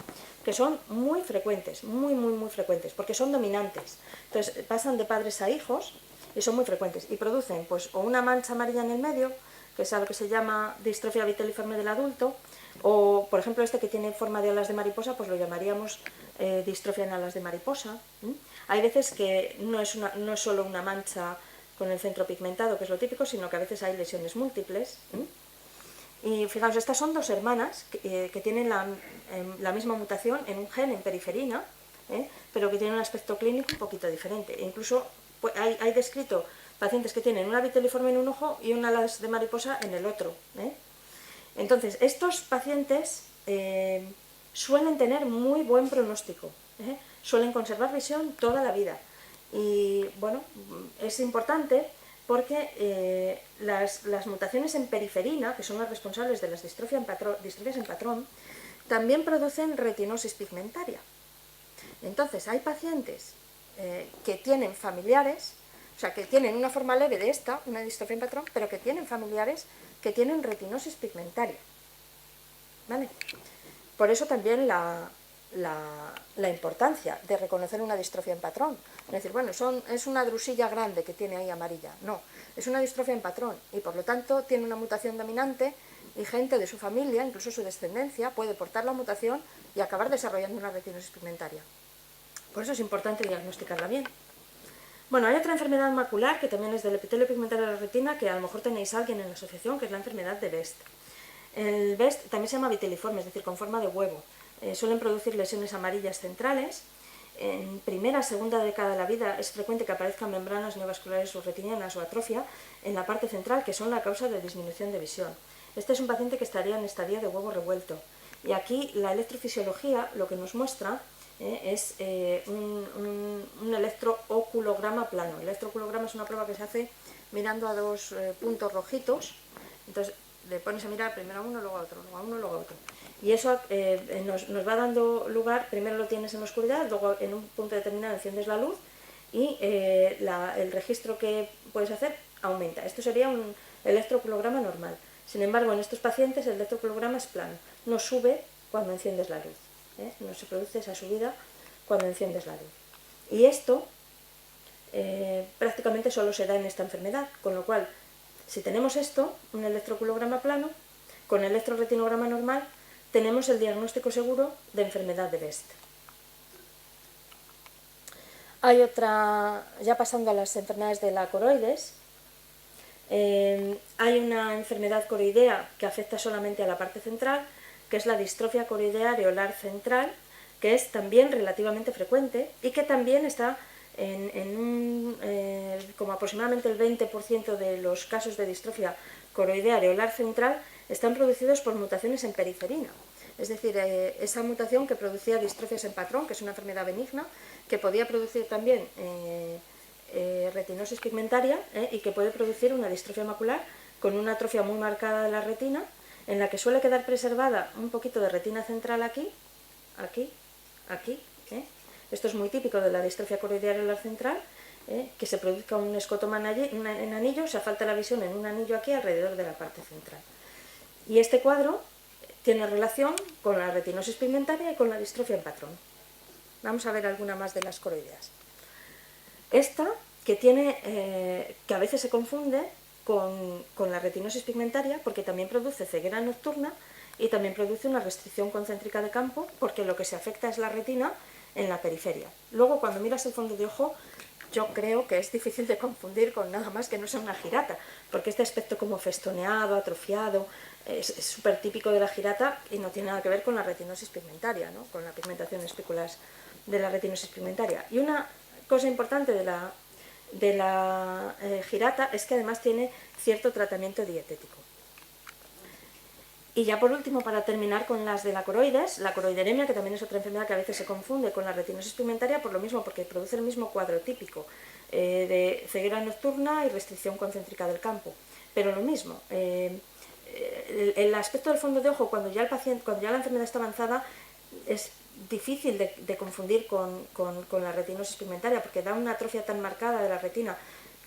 que son muy frecuentes, muy frecuentes, porque son dominantes. Entonces, pasan de padres a hijos y son muy frecuentes. Y producen pues o una mancha amarilla en el medio, que es a lo que se llama distrofia viteliforme del adulto, o, por ejemplo, este que tiene forma de alas de mariposa, pues lo llamaríamos distrofia en alas de mariposa. Hay veces que no es solo una mancha con el centro pigmentado, que es lo típico, sino que a veces hay lesiones múltiples. Y fijaos, estas son dos hermanas que tienen la misma mutación en un gen en periferina, pero que tienen un aspecto clínico un poquito diferente. E incluso pues, hay descrito pacientes que tienen una viteliforme en un ojo y una alas de mariposa en el otro. Entonces, estos pacientes suelen tener muy buen pronóstico, suelen conservar visión toda la vida. Y bueno, es importante porque las mutaciones en periferina, que son las responsables de las distrofias en patrón, también producen retinosis pigmentaria. Entonces, hay pacientes que tienen familiares, o sea, que tienen una forma leve de esta, una distrofia en patrón, pero que tienen familiares que tienen retinosis pigmentaria. ¿Vale? Por eso también la importancia de reconocer una distrofia en patrón. Es decir, bueno, es una drusilla grande que tiene ahí amarilla. No, es una distrofia en patrón y por lo tanto tiene una mutación dominante y gente de su familia, incluso su descendencia, puede portar la mutación y acabar desarrollando una retinosis pigmentaria. Por eso es importante diagnosticarla bien. Bueno, hay otra enfermedad macular que también es del epitelio pigmentario de la retina, que a lo mejor tenéis a alguien en la asociación, que es la enfermedad de Best. El Best también se llama viteliforme, es decir, con forma de huevo. Suelen producir lesiones amarillas centrales. En primera, segunda década de la vida es frecuente que aparezcan membranas neovasculares subretinianas o atrofia en la parte central, que son la causa de disminución de visión. Este es un paciente que estaría en estadio de huevo revuelto. Y aquí la electrofisiología lo que nos muestra es un electrooculograma plano. El electrooculograma es una prueba que se hace mirando a dos puntos rojitos. Entonces le pones a mirar primero a uno, luego a otro, luego a uno, luego a otro. Y eso nos va dando lugar, primero lo tienes en la oscuridad, luego en un punto determinado enciendes la luz y el registro que puedes hacer aumenta. Esto sería un electrooculograma normal. Sin embargo, en estos pacientes el electrooculograma es plano, no sube cuando enciendes la luz. No se produce esa subida cuando enciendes la luz. Y esto prácticamente solo se da en esta enfermedad, con lo cual, si tenemos esto, un electrooculograma plano, con electroretinograma normal, tenemos el diagnóstico seguro de enfermedad de Best. Hay otra, ya pasando a las enfermedades de la coroides, hay una enfermedad coroidea que afecta solamente a la parte central, que es la distrofia coroidea areolar central, que es también relativamente frecuente y que también está como aproximadamente el 20% de los casos de distrofia coroidea areolar central están producidos por mutaciones en periferina. Es decir, esa mutación que producía distrofias en patrón, que es una enfermedad benigna, que podía producir también retinosis pigmentaria y que puede producir una distrofia macular con una atrofia muy marcada de la retina, en la que suele quedar preservada un poquito de retina central aquí, aquí, aquí. Esto es muy típico de la distrofia coroidea areolar central, que se produzca un escotoma en anillo, se falta la visión en un anillo aquí alrededor de la parte central. Y este cuadro tiene relación con la retinosis pigmentaria y con la distrofia en patrón. Vamos a ver alguna más de las coroideas. Esta, que a veces se confunde con la retinosis pigmentaria, porque también produce ceguera nocturna y también produce una restricción concéntrica de campo, porque lo que se afecta es la retina en la periferia. Luego, cuando miras el fondo de ojo, yo creo que es difícil de confundir con nada más que no sea una girata, porque este aspecto como festoneado, atrofiado, es súper típico de la girata y no tiene nada que ver con la retinosis pigmentaria, ¿no? Con la pigmentación de espículas de la retinosis pigmentaria. Y una cosa importante de la girata es que además tiene cierto tratamiento dietético. Y ya por último, para terminar con las de la coroides, la coroideremia, que también es otra enfermedad que a veces se confunde con la retinosis pigmentaria por lo mismo, porque produce el mismo cuadro típico de ceguera nocturna y restricción concéntrica del campo. Pero lo mismo, el aspecto del fondo de ojo cuando ya la enfermedad está avanzada es difícil de confundir con la retinosis pigmentaria, porque da una atrofia tan marcada de la retina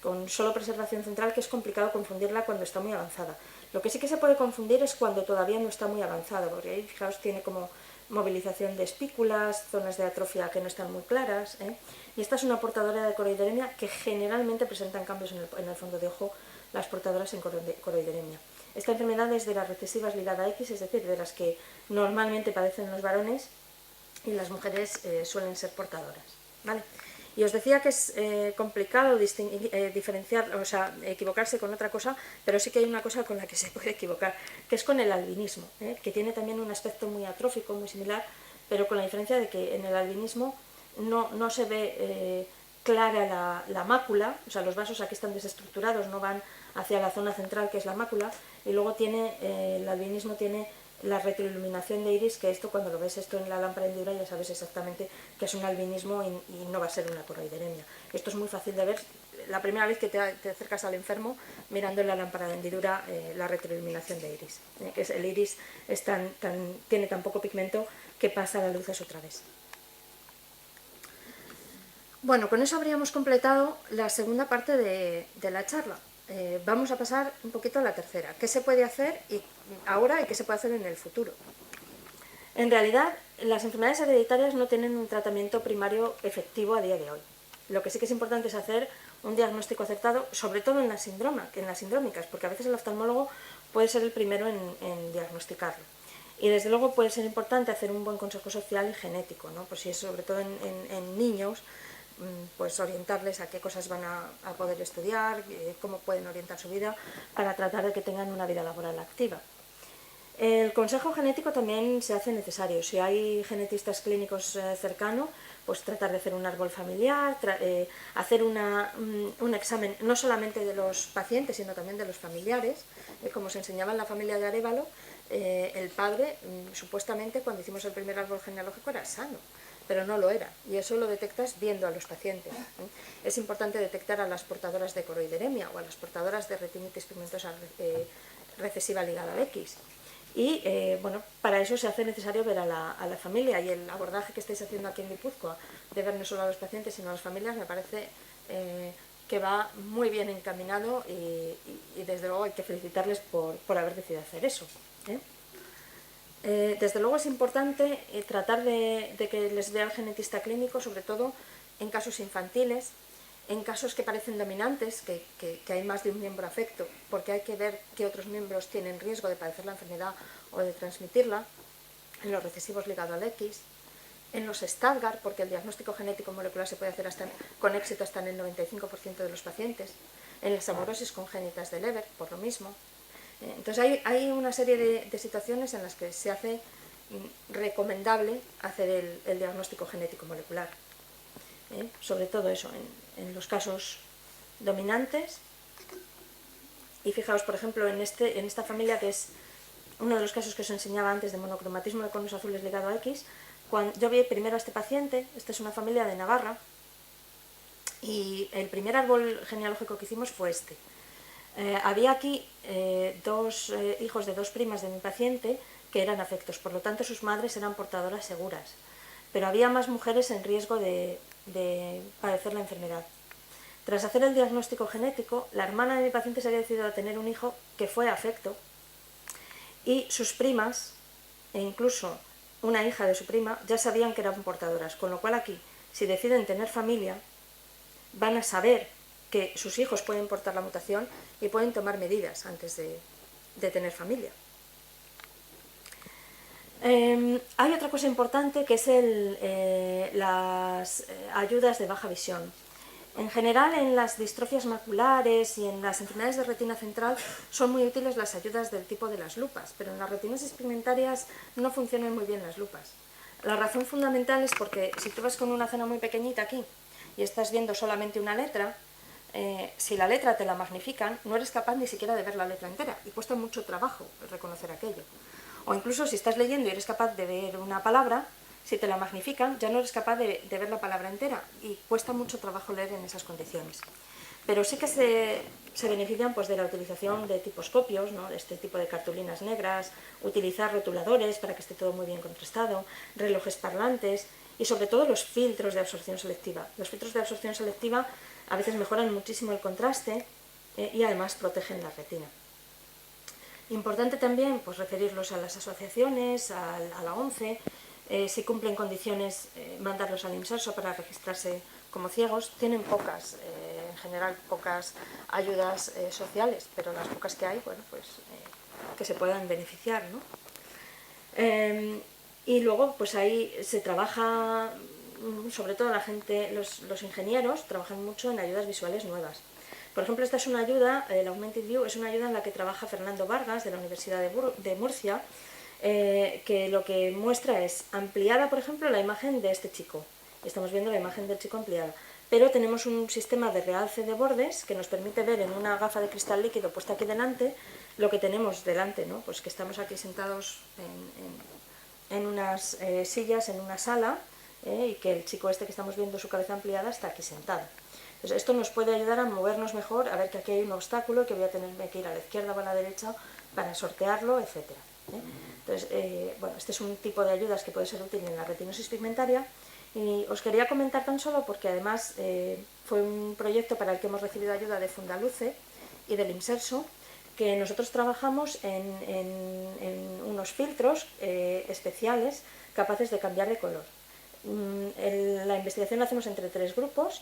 con solo preservación central que es complicado confundirla cuando está muy avanzada. Lo que sí que se puede confundir es cuando todavía no está muy avanzado, porque ahí, fijaos, tiene como movilización de espículas, zonas de atrofia que no están muy claras, ¿eh? Y esta es una portadora de coroideremia que generalmente presentan cambios en el fondo de ojo las portadoras en coroideremia. Esta enfermedad es de las recesivas ligada a X, es decir, de las que normalmente padecen los varones y las mujeres suelen ser portadoras, ¿vale? Y os decía que es complicado diferenciar, o sea, equivocarse con otra cosa, pero sí que hay una cosa con la que se puede equivocar, que es con el albinismo, que tiene también un aspecto muy atrófico, muy similar, pero con la diferencia de que en el albinismo no se ve clara la mácula, o sea, los vasos aquí están desestructurados, no van hacia la zona central que es la mácula, y luego el albinismo tiene la retroiluminación de iris, que esto cuando lo ves esto en la lámpara de hendidura ya sabes exactamente que es un albinismo y no va a ser una coroideremia. Esto es muy fácil de ver la primera vez que te acercas al enfermo mirando en la lámpara de hendidura la retroiluminación de iris. El iris tiene tan poco pigmento que pasa las luces otra vez. Bueno, con eso habríamos completado la segunda parte de la charla. Vamos a pasar un poquito a la tercera. ¿Qué se puede hacer ahora y qué se puede hacer en el futuro? En realidad, las enfermedades hereditarias no tienen un tratamiento primario efectivo a día de hoy. Lo que sí que es importante es hacer un diagnóstico acertado, sobre todo en las sindrómicas, porque a veces el oftalmólogo puede ser el primero en diagnosticarlo. Y desde luego puede ser importante hacer un buen consejo social y genético, ¿no? Pues si es sobre todo en niños, pues orientarles a qué cosas van a poder estudiar, cómo pueden orientar su vida para tratar de que tengan una vida laboral activa. El consejo genético también se hace necesario. Si hay genetistas clínicos cercanos, pues tratar de hacer un árbol familiar, hacer un examen no solamente de los pacientes, sino también de los familiares. Como se enseñaba en la familia de Arévalo, el padre, supuestamente, cuando hicimos el primer árbol genealógico, era sano, pero no lo era, y eso lo detectas viendo a los pacientes. Es importante detectar a las portadoras de coroideremia o a las portadoras de retinitis pigmentosa recesiva ligada al X. Y bueno, para eso se hace necesario ver a la familia, y el abordaje que estáis haciendo aquí en Guipúzcoa de ver no solo a los pacientes sino a las familias me parece que va muy bien encaminado y desde luego hay que felicitarles por haber decidido hacer eso. Desde luego es importante tratar de que les vea el genetista clínico, sobre todo en casos infantiles, en casos que parecen dominantes, que hay más de un miembro afecto, porque hay que ver qué otros miembros tienen riesgo de padecer la enfermedad o de transmitirla, en los recesivos ligados al X, en los Stargardt, porque el diagnóstico genético molecular se puede hacer con éxito hasta en el 95% de los pacientes, en las amaurosis congénitas de Leber, por lo mismo. Entonces hay una serie de situaciones en las que se hace recomendable hacer el diagnóstico genético molecular. Sobre todo eso, en los casos dominantes. Y fijaos, por ejemplo, en esta familia, que es uno de los casos que os enseñaba antes de monocromatismo de conos azules ligado a X, yo vi primero a este paciente. Esta es una familia de Navarra, y el primer árbol genealógico que hicimos fue este. Había aquí dos hijos de dos primas de mi paciente que eran afectos, por lo tanto sus madres eran portadoras seguras, pero había más mujeres en riesgo de padecer la enfermedad. Tras hacer el diagnóstico genético, la hermana de mi paciente se había decidido a tener un hijo que fue afecto, y sus primas, e incluso una hija de su prima, ya sabían que eran portadoras, con lo cual aquí, si deciden tener familia, van a saber que sus hijos pueden portar la mutación y pueden tomar medidas antes de tener familia. Hay otra cosa importante, que es las ayudas de baja visión. En general, en las distrofias maculares y en las enfermedades de retina central son muy útiles las ayudas del tipo de las lupas, pero en las retinosis pigmentarias no funcionan muy bien las lupas. La razón fundamental es porque si tú vas con una zona muy pequeñita aquí y estás viendo solamente una letra, si la letra te la magnifican, no eres capaz ni siquiera de ver la letra entera y cuesta mucho trabajo reconocer aquello. O incluso si estás leyendo y eres capaz de ver una palabra, si te la magnifican ya no eres capaz de ver la palabra entera y cuesta mucho trabajo leer en esas condiciones. Pero sí que se benefician pues, de la utilización de tiposcopios, ¿no? De este tipo de cartulinas negras, utilizar rotuladores para que esté todo muy bien contrastado, relojes parlantes y sobre todo los filtros de absorción selectiva. Los filtros de absorción selectiva a veces mejoran muchísimo el contraste y además protegen la retina. Importante también pues, referirlos a las asociaciones, a la ONCE, si cumplen condiciones, mandarlos al IMSERSO para registrarse como ciegos. Tienen pocas, en general pocas ayudas sociales, pero las pocas que hay, bueno, pues que se puedan beneficiar, ¿no? Y luego, pues ahí se trabaja, sobre todo la gente, los ingenieros trabajan mucho en ayudas visuales nuevas. Por ejemplo, esta es una ayuda, el Augmented View es una ayuda en la que trabaja Fernando Vargas de la Universidad de Murcia, que lo que muestra es ampliada, por ejemplo, la imagen de este chico. Estamos viendo la imagen del chico ampliada. Pero tenemos un sistema de realce de bordes que nos permite ver en una gafa de cristal líquido puesta aquí delante lo que tenemos delante, ¿no? Pues que estamos aquí sentados en unas sillas, en una sala, y que el chico este que estamos viendo su cabeza ampliada está aquí sentado. Entonces, esto nos puede ayudar a movernos mejor, a ver que aquí hay un obstáculo, que voy a tener que ir a la izquierda o a la derecha para sortearlo, etc. Entonces, bueno, este es un tipo de ayudas que puede ser útil en la retinosis pigmentaria. Y os quería comentar tan solo porque además fue un proyecto para el que hemos recibido ayuda de Fundaluce y del IMSERSO, que nosotros trabajamos en unos filtros especiales capaces de cambiar de color. La investigación la hacemos entre 3 grupos.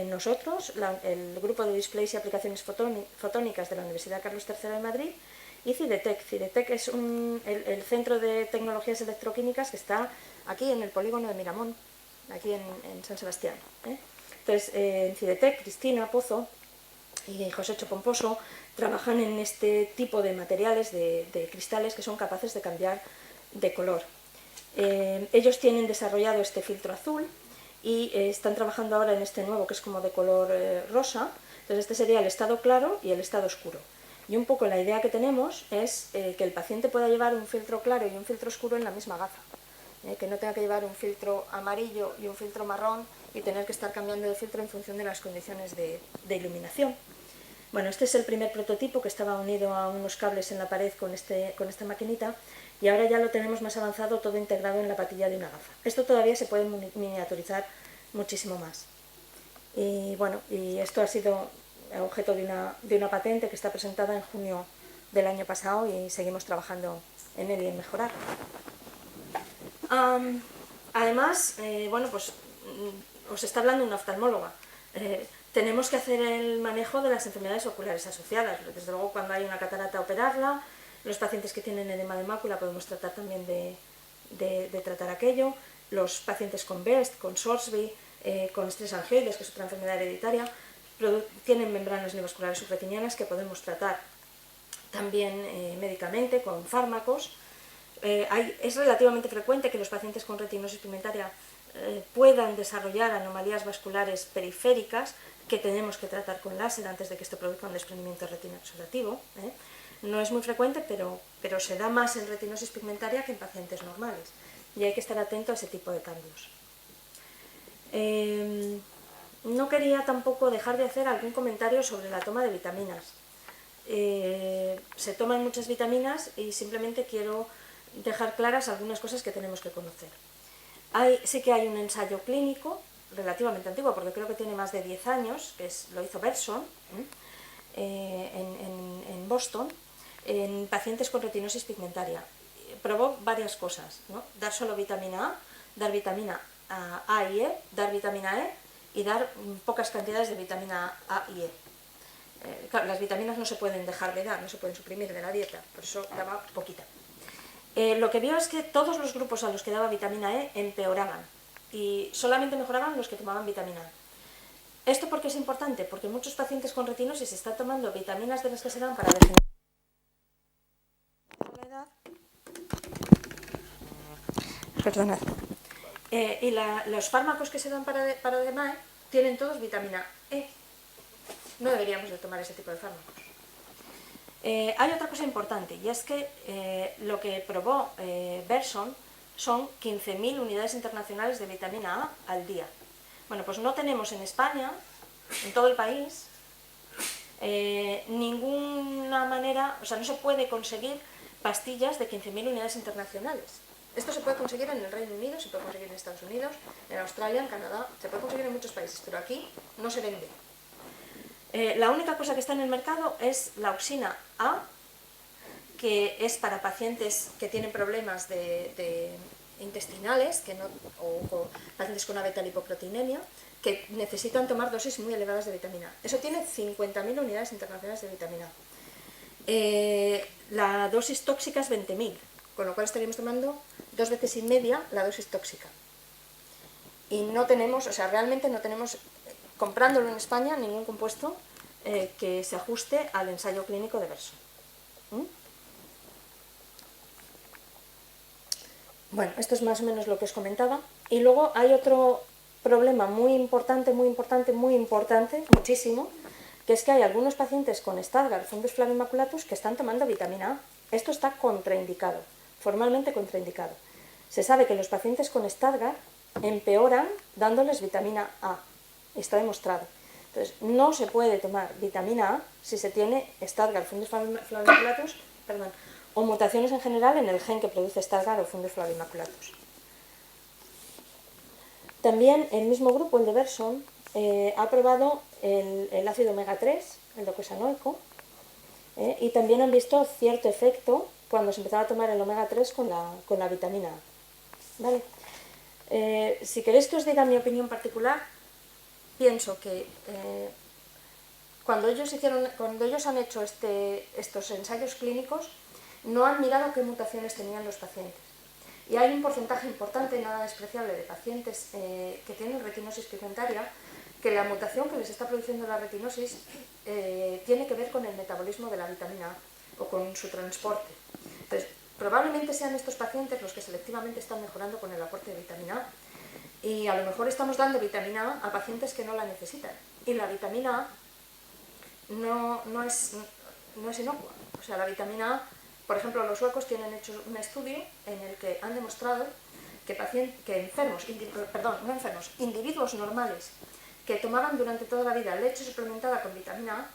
Nosotros, el grupo de Displays y Aplicaciones Fotónicas de la Universidad Carlos III de Madrid, y CIDETEC. CIDETEC es el Centro de Tecnologías Electroquímicas que está aquí en el polígono de Miramón, aquí en San Sebastián. Entonces, en CIDETEC, Cristina Pozo y Josécho Pomposo trabajan en este tipo de materiales, de cristales que son capaces de cambiar de color. Ellos tienen desarrollado este filtro azul y están trabajando ahora en este nuevo que es como de color rosa. Entonces este sería el estado claro y el estado oscuro. Y un poco la idea que tenemos es que el paciente pueda llevar un filtro claro y un filtro oscuro en la misma gafa. Que no tenga que llevar un filtro amarillo y un filtro marrón y tener que estar cambiando de filtro en función de las condiciones de iluminación. Bueno, este es el primer prototipo que estaba unido a unos cables en la pared con esta maquinita y ahora ya lo tenemos más avanzado, todo integrado en la patilla de una gafa. Esto todavía se puede miniaturizar muchísimo más. Y bueno, y esto ha sido objeto de una patente que está presentada en junio del año pasado y seguimos trabajando en él y en mejorar. Además, bueno, pues os está hablando una oftalmóloga. Tenemos que hacer el manejo de las enfermedades oculares asociadas. Desde luego, cuando hay una catarata, operarla. Los pacientes que tienen edema de mácula podemos tratar también de tratar aquello. Los pacientes con BEST, con Sorsby, con estrés angioides, que es otra enfermedad hereditaria, tienen membranas neovasculares subretinianas que podemos tratar también médicamente con fármacos. Es relativamente frecuente que los pacientes con retinosis pigmentaria puedan desarrollar anomalías vasculares periféricas que tenemos que tratar con láser antes de que esto produzca un desprendimiento de retina exudativo. No es muy frecuente, pero se da más en retinosis pigmentaria que en pacientes normales y hay que estar atento a ese tipo de cambios. No quería tampoco dejar de hacer algún comentario sobre la toma de vitaminas. Se toman muchas vitaminas y simplemente quiero dejar claras algunas cosas que tenemos que conocer. Sí que hay un ensayo clínico relativamente antiguo, porque creo que tiene más de 10 años, que lo hizo Berson en Boston, en pacientes con retinosis pigmentaria. Probó varias cosas, ¿no? Dar solo vitamina A, dar vitamina A y E, dar vitamina E y dar pocas cantidades de vitamina A y E. Claro, las vitaminas no se pueden dejar de dar, no se pueden suprimir de la dieta, por eso daba poquita. Lo que vio es que todos los grupos a los que daba vitamina E empeoraban y solamente mejoraban los que tomaban vitamina A. ¿Esto por qué es importante? Porque muchos pacientes con retinosis están tomando vitaminas de las que se dan para degenerar la edad. Perdonad. Y los fármacos que se dan para DMAE tienen todos vitamina E. No deberíamos de tomar ese tipo de fármacos. Hay otra cosa importante, y es que lo que probó Berson son 15.000 unidades internacionales de vitamina A al día. Bueno, pues no tenemos en España, en todo el país, ninguna manera, o sea, no se puede conseguir pastillas de 15.000 unidades internacionales. Esto se puede conseguir en el Reino Unido, se puede conseguir en Estados Unidos, en Australia, en Canadá, se puede conseguir en muchos países, pero aquí no se vende. La única cosa que está en el mercado es la auxina A, que es para pacientes que tienen problemas intestinales o pacientes con una beta-lipoproteinemia, que necesitan tomar dosis muy elevadas de vitamina A. Eso tiene 50.000 unidades internacionales de vitamina A. La dosis tóxica es 20.000, con lo cual estaríamos tomando 2 veces y media la dosis tóxica. Y no tenemos, o sea, realmente no tenemos, comprándolo en España, ningún compuesto que se ajuste al ensayo clínico de Berson. Bueno, esto es más o menos lo que os comentaba. Y luego hay otro problema muy importante, muchísimo, que es que hay algunos pacientes con Stargardt fundus flavimaculatus que están tomando vitamina A. Esto está contraindicado, formalmente contraindicado. Se sabe que los pacientes con Stargardt empeoran dándoles vitamina A. Está demostrado. Entonces, no se puede tomar vitamina A si se tiene Stargardt fundus flavimaculatus, o mutaciones en general en el gen que produce Stargardt o fundus flavimaculatus. También el mismo grupo, el de Berson, ha probado el ácido omega 3, el docosanoico, y también han visto cierto efecto cuando se empezaba a tomar el omega 3 con la vitamina A. ¿Vale? Si queréis que os diga mi opinión particular, pienso que cuando ellos han hecho estos ensayos clínicos, no han mirado qué mutaciones tenían los pacientes. Y hay un porcentaje importante, nada despreciable, de pacientes que tienen retinosis pigmentaria, que la mutación que les está produciendo la retinosis tiene que ver con el metabolismo de la vitamina A o con su transporte. Entonces, probablemente sean estos pacientes los que selectivamente están mejorando con el aporte de vitamina A. Y a lo mejor estamos dando vitamina A a pacientes que no la necesitan. Y la vitamina A no es inocua. O sea, la vitamina A, por ejemplo, los suecos tienen hecho un estudio en el que han demostrado que individuos normales que tomaban durante toda la vida leche suplementada con vitamina A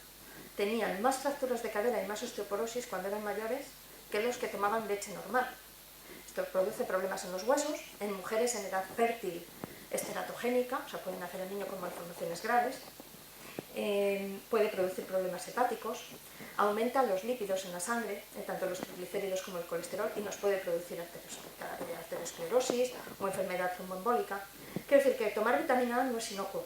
tenían más fracturas de cadera y más osteoporosis cuando eran mayores que los que tomaban leche normal. Esto produce problemas en los huesos, en mujeres en edad fértil esteratogénica, o sea, pueden nacer el niño con malformaciones graves, puede producir problemas hepáticos, aumenta los lípidos en la sangre, tanto los triglicéridos como el colesterol, y nos puede producir arteriosclerosis o enfermedad tromboembólica. Quiero decir que tomar vitamina A no es inocuo.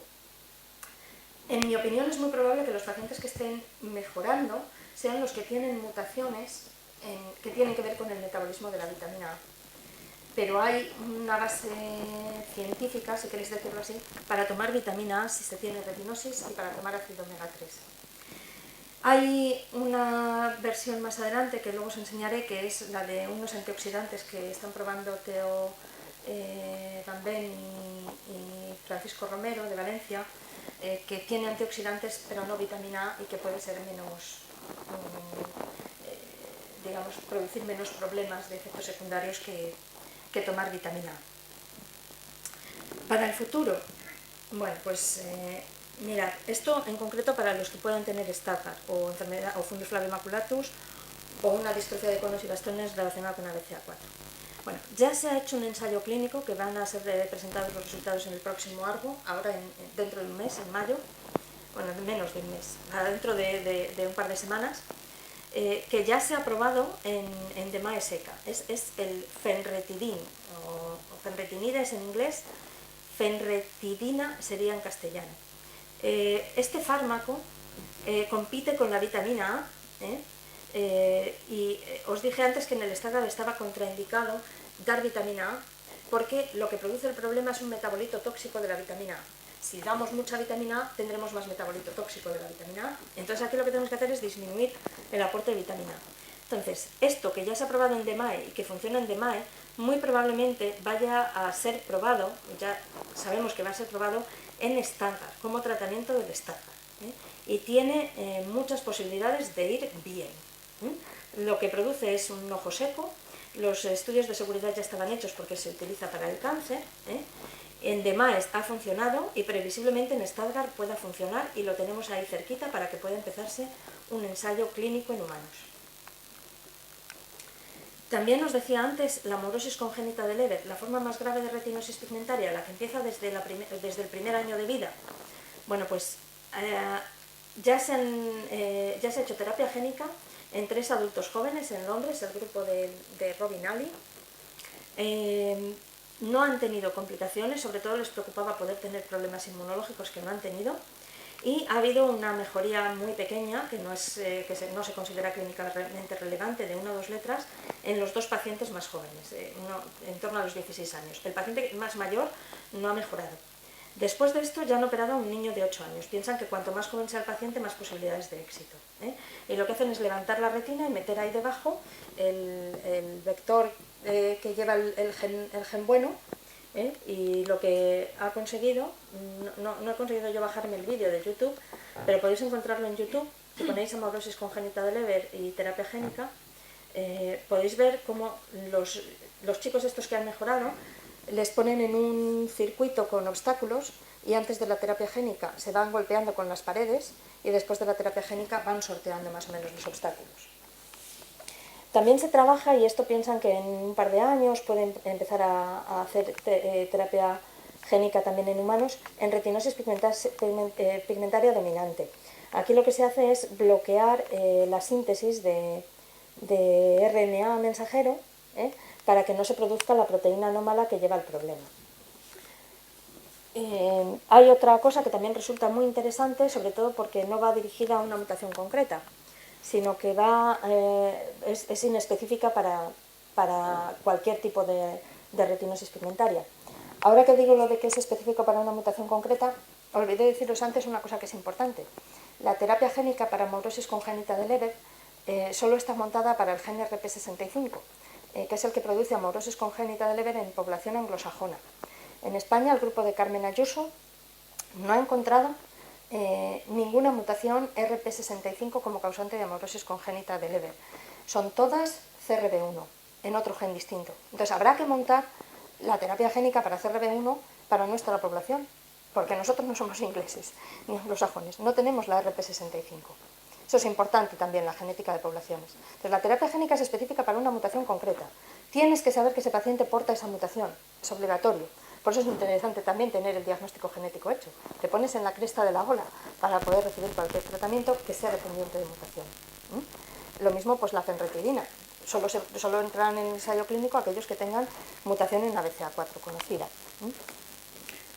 En mi opinión es muy probable que los pacientes que estén mejorando sean los que tienen mutaciones que tienen que ver con el metabolismo de la vitamina A. Pero hay una base científica, si queréis decirlo así, para tomar vitamina A si se tiene retinosis y para tomar ácido omega 3. Hay una versión más adelante que luego os enseñaré, que es la de unos antioxidantes que están probando Teo Van Ben y Francisco Romero de Valencia, que tiene antioxidantes pero no vitamina A y que puede ser menos, digamos, producir menos problemas de efectos secundarios que tomar vitamina A. Para el futuro, bueno, pues mirad, esto en concreto para los que puedan tener Stargardt o enfermedad o fundus flavimaculatus o una distrofia de conos y bastones relacionada con la BCA4. Bueno, ya se ha hecho un ensayo clínico que van a ser presentados los resultados en el próximo ARGO, ahora dentro de un mes, en mayo, bueno, menos de un mes, dentro de un par de semanas, que ya se ha probado en DMAE seca. Es el fenretidin, o fenretinides en inglés, fenretidina sería en castellano. Este fármaco compite con la vitamina A, y os dije antes que en el Stargardt estaba contraindicado dar vitamina A porque lo que produce el problema es un metabolito tóxico de la vitamina A. Si damos mucha vitamina A, tendremos más metabolito tóxico de la vitamina A. Entonces aquí lo que tenemos que hacer es disminuir el aporte de vitamina A. Entonces, esto que ya se ha probado en DMAE y que funciona en DMAE, muy probablemente vaya a ser probado, ya sabemos que va a ser probado en Stargardt, como tratamiento del Stargardt. Y tiene muchas posibilidades de ir bien. Lo que produce es un ojo seco. Los estudios de seguridad ya estaban hechos porque se utiliza para el cáncer. En DMAES ha funcionado y previsiblemente en Stargardt pueda funcionar y lo tenemos ahí cerquita para que pueda empezarse un ensayo clínico en humanos. También os decía antes la amaurosis congénita de Leber, la forma más grave de retinosis pigmentaria, la que empieza desde el primer año de vida. Bueno, pues ya se ha hecho terapia génica en 3 adultos jóvenes en Londres, el grupo de Robin Ali. No han tenido complicaciones, sobre todo les preocupaba poder tener problemas inmunológicos que no han tenido. Y ha habido una mejoría muy pequeña, que no se considera clínicamente relevante, de 1 o 2 letras, en los 2 pacientes más jóvenes, en torno a los 16 años. El paciente más mayor no ha mejorado. Después de esto ya han operado a un niño de 8 años. Piensan que cuanto más joven sea el paciente, más posibilidades de éxito. Y lo que hacen es levantar la retina y meter ahí debajo el vector que lleva el gen bueno. Y lo que ha conseguido, no he conseguido yo bajarme el vídeo de YouTube, pero podéis encontrarlo en YouTube. Si ponéis amaurosis congénita de Leber y terapia génica, podéis ver cómo los chicos estos que han mejorado les ponen en un circuito con obstáculos y antes de la terapia génica se van golpeando con las paredes y después de la terapia génica van sorteando más o menos los obstáculos. También se trabaja, y esto piensan que en un par de años pueden empezar a hacer terapia génica también en humanos, en retinosis pigmentaria dominante. Aquí lo que se hace es bloquear la síntesis de RNA mensajero para que no se produzca la proteína anómala que lleva el problema. Hay otra cosa que también resulta muy interesante, sobre todo porque no va dirigida a una mutación concreta, sino que es inespecífica para cualquier tipo de retinosis pigmentaria. Ahora que digo lo de que es específico para una mutación concreta, olvidé deciros antes una cosa que es importante. La terapia génica para amaurosis congénita de Leber solo está montada para el gen RP65, que es el que produce amaurosis congénita de Leber en población anglosajona. En España, el grupo de Carmen Ayuso no ha encontrado ninguna mutación RP65 como causante de amaurosis congénita de Leber. Son todas CRB1, en otro gen distinto. Entonces habrá que montar la terapia génica para CRB1 para nuestra población, porque nosotros no somos ingleses ni anglosajones, no tenemos la RP65. Eso es importante también, la genética de poblaciones. Entonces la terapia génica es específica para una mutación concreta. Tienes que saber que ese paciente porta esa mutación, es obligatorio. Por eso es interesante también tener el diagnóstico genético hecho. Te pones en la cresta de la ola para poder recibir cualquier tratamiento que sea dependiente de mutación. Lo mismo pues la fenretidina. Solo entrarán en el ensayo clínico aquellos que tengan mutación en la BCA4 conocida.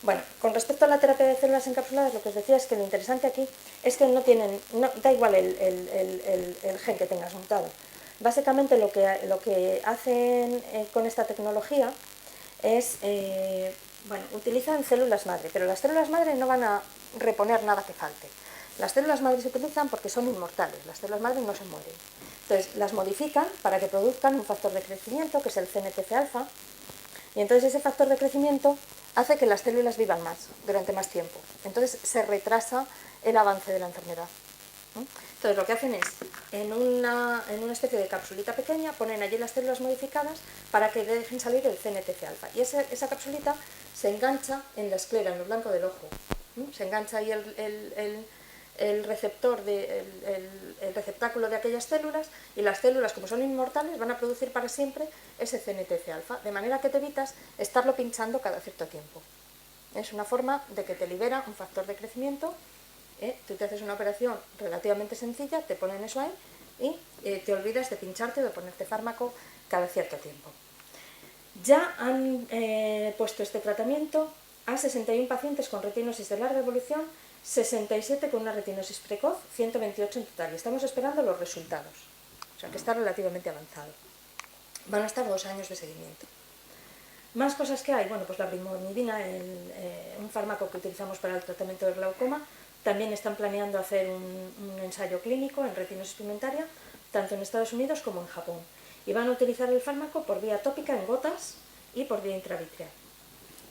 Bueno, con respecto a la terapia de células encapsuladas, lo que os decía es que lo interesante aquí es que da igual el gen que tengas mutado. Básicamente lo que hacen con esta tecnología es, utilizan células madre, pero las células madre no van a reponer nada que falte. Las células madre se utilizan porque son inmortales, las células madre no se mueren. Entonces las modifican para que produzcan un factor de crecimiento, que es el CNTC-alfa, y entonces ese factor de crecimiento hace que las células vivan más, durante más tiempo. Entonces se retrasa el avance de la enfermedad. Entonces lo que hacen es, en una especie de capsulita pequeña, ponen allí las células modificadas para que dejen salir el CNTC-alfa. Y esa capsulita se engancha en la esclera, en lo blanco del ojo. Se engancha ahí el receptáculo de aquellas células, y las células, como son inmortales, van a producir para siempre ese CNTC-alfa, de manera que te evitas estarlo pinchando cada cierto tiempo. Es una forma de que te libera un factor de crecimiento. Tú te haces una operación relativamente sencilla, te ponen eso ahí y te olvidas de pincharte o de ponerte fármaco cada cierto tiempo. Ya han puesto este tratamiento a 61 pacientes con retinosis de larga evolución, 67 con una retinosis precoz, 128 en total, y estamos esperando los resultados, o sea que está relativamente avanzado. Van a estar 2 años de seguimiento. Más cosas que hay, bueno, pues la brimonidina, un fármaco que utilizamos para el tratamiento del glaucoma. También están planeando hacer un ensayo clínico en retinosis pigmentaria, tanto en Estados Unidos como en Japón. Y van a utilizar el fármaco por vía tópica en gotas y por vía intravitreal.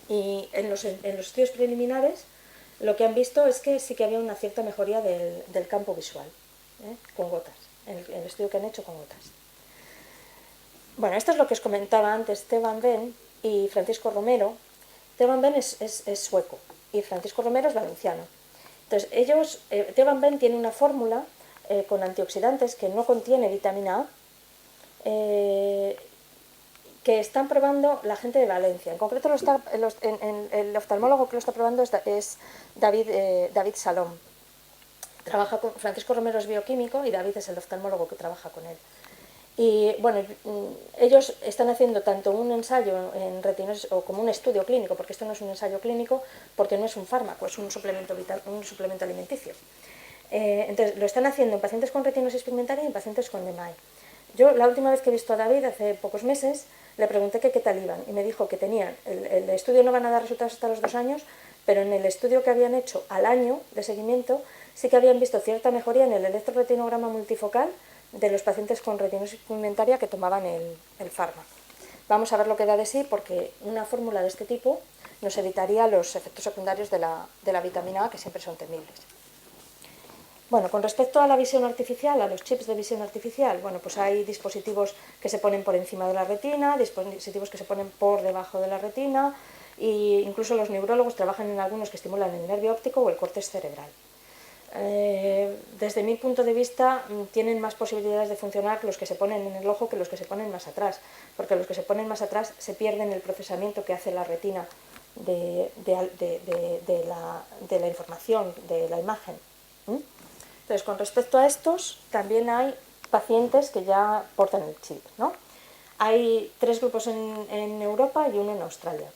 Y en los estudios preliminares lo que han visto es que sí que había una cierta mejoría del campo visual, con gotas, en el estudio que han hecho con gotas. Bueno, esto es lo que os comentaba antes Teban Ben y Francisco Romero. Teban Ben es sueco y Francisco Romero es valenciano. Entonces, Teban Ben tiene una fórmula con antioxidantes que no contiene vitamina A, que están probando la gente de Valencia. En concreto, el oftalmólogo que lo está probando es David Salom. Francisco Romero es bioquímico y David es el oftalmólogo que trabaja con él. Y bueno, ellos están haciendo tanto un ensayo en retinosis o como un estudio clínico, porque esto no es un ensayo clínico, porque no es un fármaco, es un suplemento alimenticio. Entonces, lo están haciendo en pacientes con retinosis pigmentaria y en pacientes con DMAE. Yo, la última vez que he visto a David, hace pocos meses, le pregunté qué tal iban y me dijo que tenían, el estudio no van a dar resultados hasta los 2 años, pero en el estudio que habían hecho al año de seguimiento sí que habían visto cierta mejoría en el electroretinograma multifocal de los pacientes con retinosis pigmentaria que tomaban el fármaco. Vamos a ver lo que da de sí, porque una fórmula de este tipo nos evitaría los efectos secundarios de la vitamina A, que siempre son temibles. Bueno, con respecto a la visión artificial, a los chips de visión artificial, bueno, pues hay dispositivos que se ponen por encima de la retina, dispositivos que se ponen por debajo de la retina, e incluso los neurólogos trabajan en algunos que estimulan el nervio óptico o el córtex cerebral. Desde mi punto de vista, tienen más posibilidades de funcionar los que se ponen en el ojo que los que se ponen más atrás, porque los que se ponen más atrás se pierden el procesamiento que hace la retina de la información, de la imagen. Entonces, con respecto a estos, también hay pacientes que ya portan el chip, ¿no? Hay 3 grupos en Europa y 1 en Australia.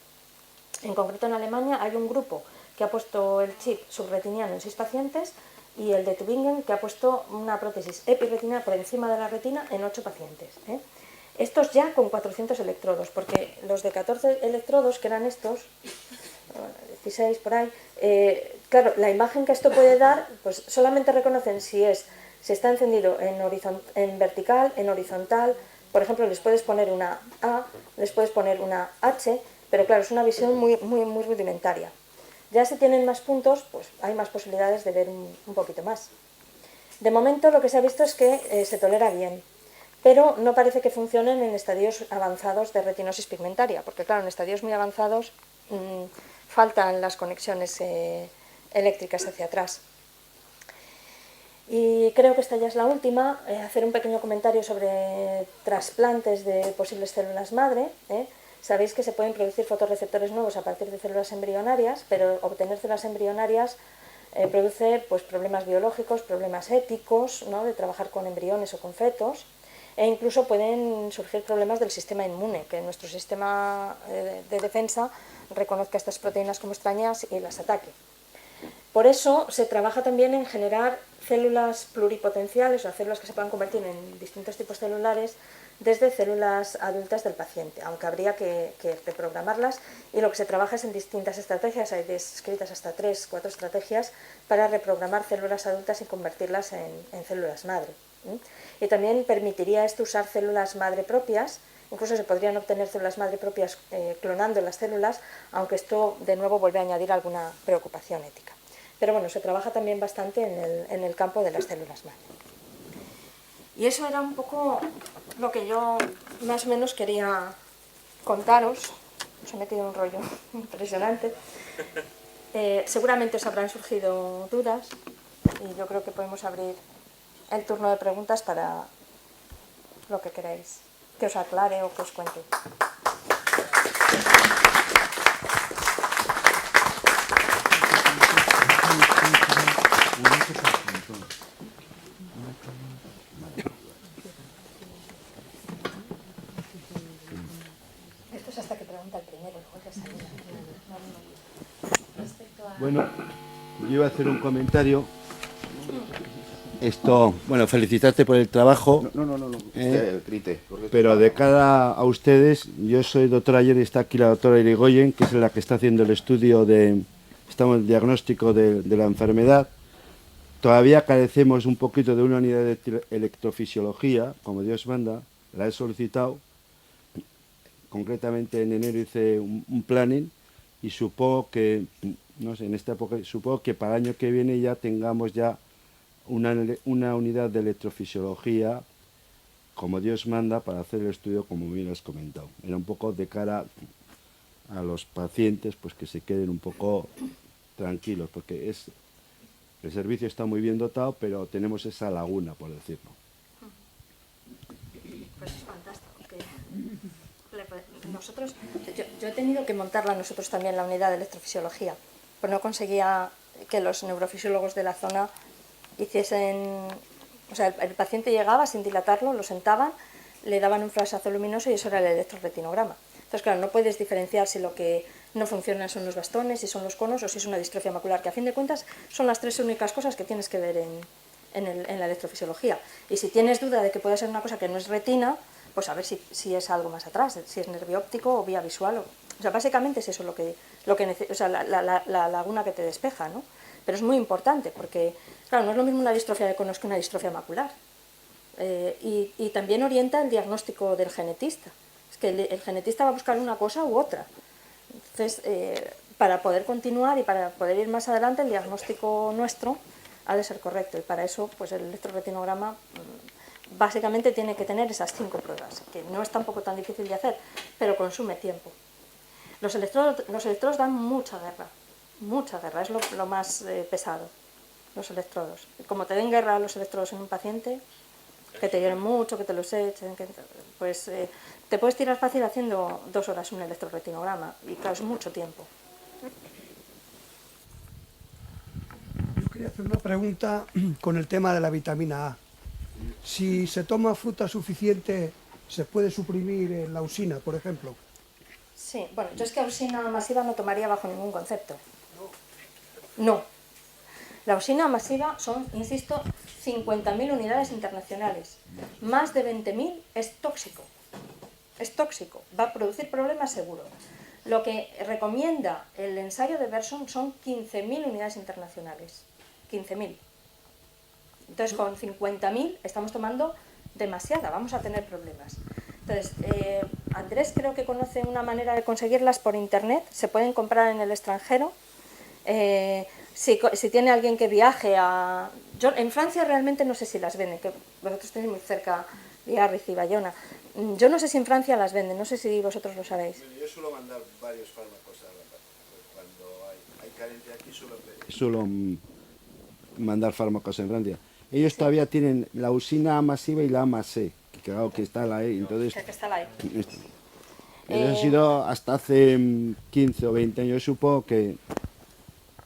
En concreto, en Alemania hay un grupo que ha puesto el chip subretiniano en 6 pacientes y el de Tübingen que ha puesto una prótesis epiretinal por encima de la retina en 8 pacientes. Estos ya con 400 electrodos, porque los de 14 electrodos, que eran estos, 16 por ahí, claro, la imagen que esto puede dar, pues solamente reconocen si está encendido en vertical, en horizontal. Por ejemplo, les puedes poner una A, les puedes poner una H, pero claro, es una visión muy rudimentaria. Ya si tienen más puntos, pues hay más posibilidades de ver un poquito más. De momento lo que se ha visto es que se tolera bien, pero no parece que funcionen en estadios avanzados de retinosis pigmentaria, porque claro, en estadios muy avanzados faltan las conexiones eléctricas hacia atrás. Y creo que esta ya es la última, hacer un pequeño comentario sobre trasplantes de posibles células madre. Sabéis que se pueden producir fotorreceptores nuevos a partir de células embrionarias, pero obtener células embrionarias produce pues, problemas biológicos, problemas éticos, ¿no? De trabajar con embriones o con fetos, e incluso pueden surgir problemas del sistema inmune, que nuestro sistema de defensa reconozca estas proteínas como extrañas y las ataque. Por eso se trabaja también en generar células pluripotenciales o células que se puedan convertir en distintos tipos celulares desde células adultas del paciente, aunque habría que reprogramarlas, y lo que se trabaja es en distintas estrategias, hay descritas hasta 3-4 estrategias para reprogramar células adultas y convertirlas en células madre. Y también permitiría esto usar células madre propias, incluso se podrían obtener células madre propias clonando las células, aunque esto de nuevo vuelve a añadir alguna preocupación ética. Pero bueno, se trabaja también bastante en el campo de las células madre. Y eso era un poco lo que yo más o menos quería contaros. Os he metido un rollo impresionante. Seguramente os habrán surgido dudas y yo creo que podemos abrir el turno de preguntas para lo que queráis, que os aclare o que os cuente. Esto es hasta que pregunta el primero, luego ya salida. Bueno, yo iba a hacer un comentario Esto, bueno, felicitarte por el trabajo. No. Grite. Pero de cara a ustedes, yo soy doctor ayer y está aquí la doctora Irigoyen, que es la que está haciendo el estudio el diagnóstico de la enfermedad. Todavía carecemos un poquito de una unidad de electrofisiología, como Dios manda, la he solicitado. Concretamente en enero hice un planning y supongo que, no sé, en esta época, supongo que para el año que viene ya tengamos ya una unidad de electrofisiología, como Dios manda, para hacer el estudio como bien has comentado. Era un poco de cara a los pacientes, pues que se queden un poco tranquilos, porque el servicio está muy bien dotado, pero tenemos esa laguna, por decirlo. Pues es fantástico. Nosotros, yo he tenido que montarla nosotros también la unidad de electrofisiología, pues no conseguía que los neurofisiólogos de la zona hiciesen, o sea, el paciente llegaba sin dilatarlo, lo sentaban, le daban un flashazo luminoso y eso era el electroretinograma. Entonces, claro, no puedes diferenciar si lo que no funciona son los bastones, si son los conos o si es una distrofia macular, que a fin de cuentas son las tres únicas cosas que tienes que ver en la electrofisiología. Y si tienes duda de que puede ser una cosa que no es retina, pues a ver si es algo más atrás, si es nervio óptico o vía visual. O sea, básicamente es eso o sea, la laguna que te despeja, ¿no? Pero es muy importante porque, claro, no es lo mismo una distrofia de conos que una distrofia macular. Y también orienta el diagnóstico del genetista. Es que el genetista va a buscar una cosa u otra. Entonces, para poder continuar y para poder ir más adelante, el diagnóstico nuestro ha de ser correcto. Y para eso, pues el electroretinograma básicamente tiene que tener esas 5 pruebas, que no es tampoco tan difícil de hacer, pero consume tiempo. Los electrodos dan mucha guerra, es lo más pesado, los electrodos. Como te den guerra los electrodos en un paciente, que te lloren mucho, que te los echen, pues te puedes tirar fácil haciendo 2 horas un electroretinograma, y claro, es mucho tiempo. Yo quería hacer una pregunta con el tema de la vitamina A. Si se toma fruta suficiente, ¿se puede suprimir la usina, por ejemplo? Sí, bueno, yo es que usina masiva no tomaría bajo ningún concepto. No. La usina masiva son, insisto, 50.000 unidades internacionales. Más de 20.000 es tóxico. Es tóxico, va a producir problemas seguro. Lo que recomienda el ensayo de Berson son 15.000 unidades internacionales. 15.000. Entonces, con 50.000 estamos tomando demasiada, vamos a tener problemas. Entonces, Andrés creo que conoce una manera de conseguirlas por internet, se pueden comprar en el extranjero. Si tiene alguien que viaje a... en Francia realmente no sé si las venden, que vosotros tenéis muy cerca Biarritz y Bayona. Yo no sé si en Francia las venden, no sé si vosotros lo sabéis. Bueno, yo suelo mandar varios fármacos cuando hay carencia aquí, suelo mandar fármacos en Francia. Ellos todavía tienen la usina A masiva y la A más C, que claro que está la E, entonces... Que está la E. Eso ha sido hasta hace 15 o 20 años, supongo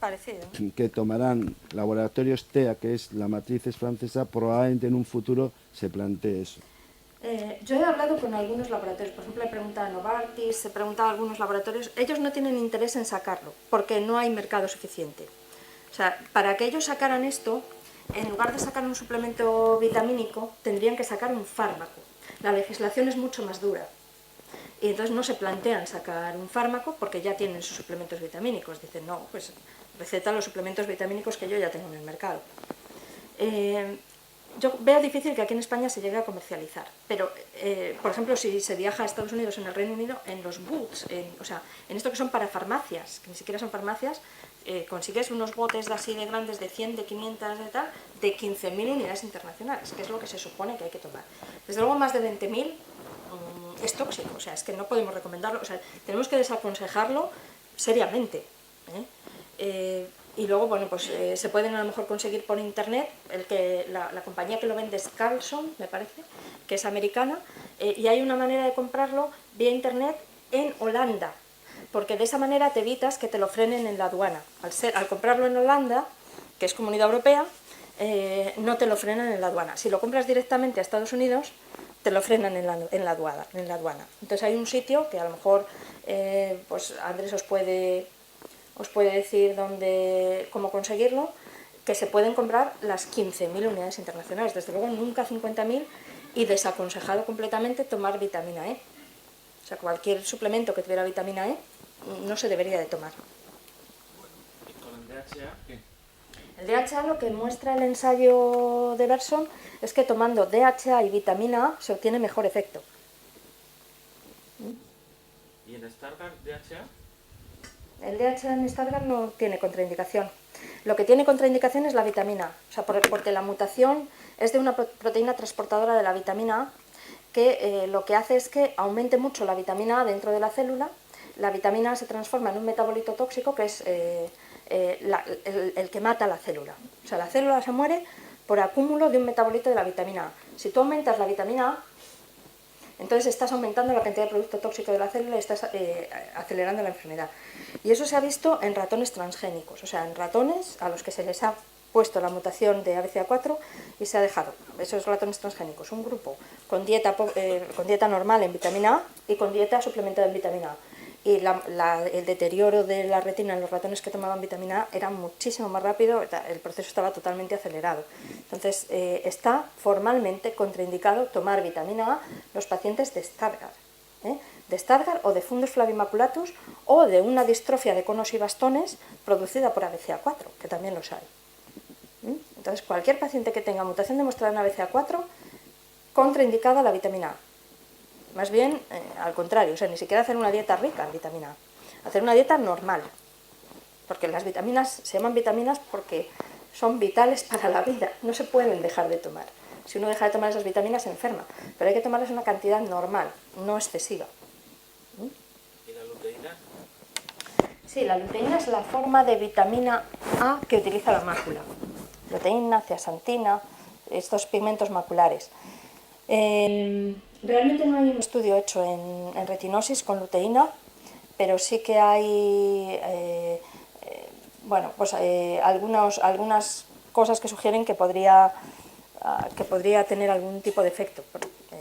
Parecido. que tomarán laboratorios TEA, que es la matriz es francesa, probablemente en un futuro se plantee eso. Yo he hablado con algunos laboratorios, por ejemplo, he preguntado a Novartis, he preguntado a algunos laboratorios, ellos no tienen interés en sacarlo, porque no hay mercado suficiente. O sea, para que ellos sacaran esto, en lugar de sacar un suplemento vitamínico, tendrían que sacar un fármaco. La legislación es mucho más dura. Y entonces no se plantean sacar un fármaco porque ya tienen sus suplementos vitamínicos. Dicen, no, pues receta los suplementos vitamínicos que yo ya tengo en el mercado. Yo veo difícil que aquí en España se llegue a comercializar, pero, por ejemplo, si se viaja a Estados Unidos, en el Reino Unido, en los boots, o sea, en esto que son para farmacias, que ni siquiera son farmacias, consigues unos botes así de grandes, de 100, de 500, de tal, de 15.000 unidades internacionales, que es lo que se supone que hay que tomar. Desde luego, más de 20.000 es tóxico, o sea, es que no podemos recomendarlo, o sea, tenemos que desaconsejarlo seriamente. Y luego, bueno, pues se pueden a lo mejor conseguir por internet, la compañía que lo vende es Carlson, me parece, que es americana, y hay una manera de comprarlo vía internet en Holanda, porque de esa manera te evitas que te lo frenen en la aduana. Al comprarlo en Holanda, que es Comunidad Europea, no te lo frenan en la aduana. Si lo compras directamente a Estados Unidos, te lo frenan en la aduana. Entonces hay un sitio que a lo mejor pues Andrés os puede decir cómo conseguirlo, que se pueden comprar las 15.000 unidades internacionales, desde luego nunca 50.000, y desaconsejado completamente tomar vitamina E. O sea, cualquier suplemento que tuviera vitamina E no se debería de tomar. ¿Y con el DHA qué? El DHA, lo que muestra el ensayo de Berson es que tomando DHA y vitamina A se obtiene mejor efecto. ¿Y en Stargardt DHA? El DHA en Stargardt no tiene contraindicación. Lo que tiene contraindicación es la vitamina A, o sea, porque la mutación es de una proteína transportadora de la vitamina A que lo que hace es que aumente mucho la vitamina A dentro de la célula. La vitamina A se transforma en un metabolito tóxico que es el que mata la célula. O sea, la célula se muere por acúmulo de un metabolito de la vitamina A. Si tú aumentas la vitamina A, entonces estás aumentando la cantidad de producto tóxico de la célula y estás acelerando la enfermedad. Y eso se ha visto en ratones transgénicos, o sea, en ratones a los que se les ha puesto la mutación de ABCA4 y se ha dejado, esos ratones transgénicos, un grupo con dieta normal en vitamina A y con dieta suplementada en vitamina A. Y el deterioro de la retina en los ratones que tomaban vitamina A era muchísimo más rápido, el proceso estaba totalmente acelerado. Entonces, está formalmente contraindicado tomar vitamina A los pacientes de Stargardt, de Stargardt o de fundus flavimaculatus o de una distrofia de conos y bastones producida por ABCA4, que también los hay. Entonces, cualquier paciente que tenga mutación demostrada en ABCA4, contraindicada la vitamina A. Más bien, al contrario, o sea, ni siquiera hacer una dieta rica en vitamina A, hacer una dieta normal, porque las vitaminas se llaman vitaminas porque son vitales para la vida, no se pueden dejar de tomar. Si uno deja de tomar esas vitaminas se enferma, pero hay que tomarlas una cantidad normal, no excesiva. ¿Y la luteína? Sí, la luteína es la forma de vitamina A que utiliza la mácula. Luteína, zeaxantina, estos pigmentos maculares. Realmente no hay un estudio hecho en retinosis con luteína, pero sí que hay algunas cosas que sugieren que podría tener algún tipo de efecto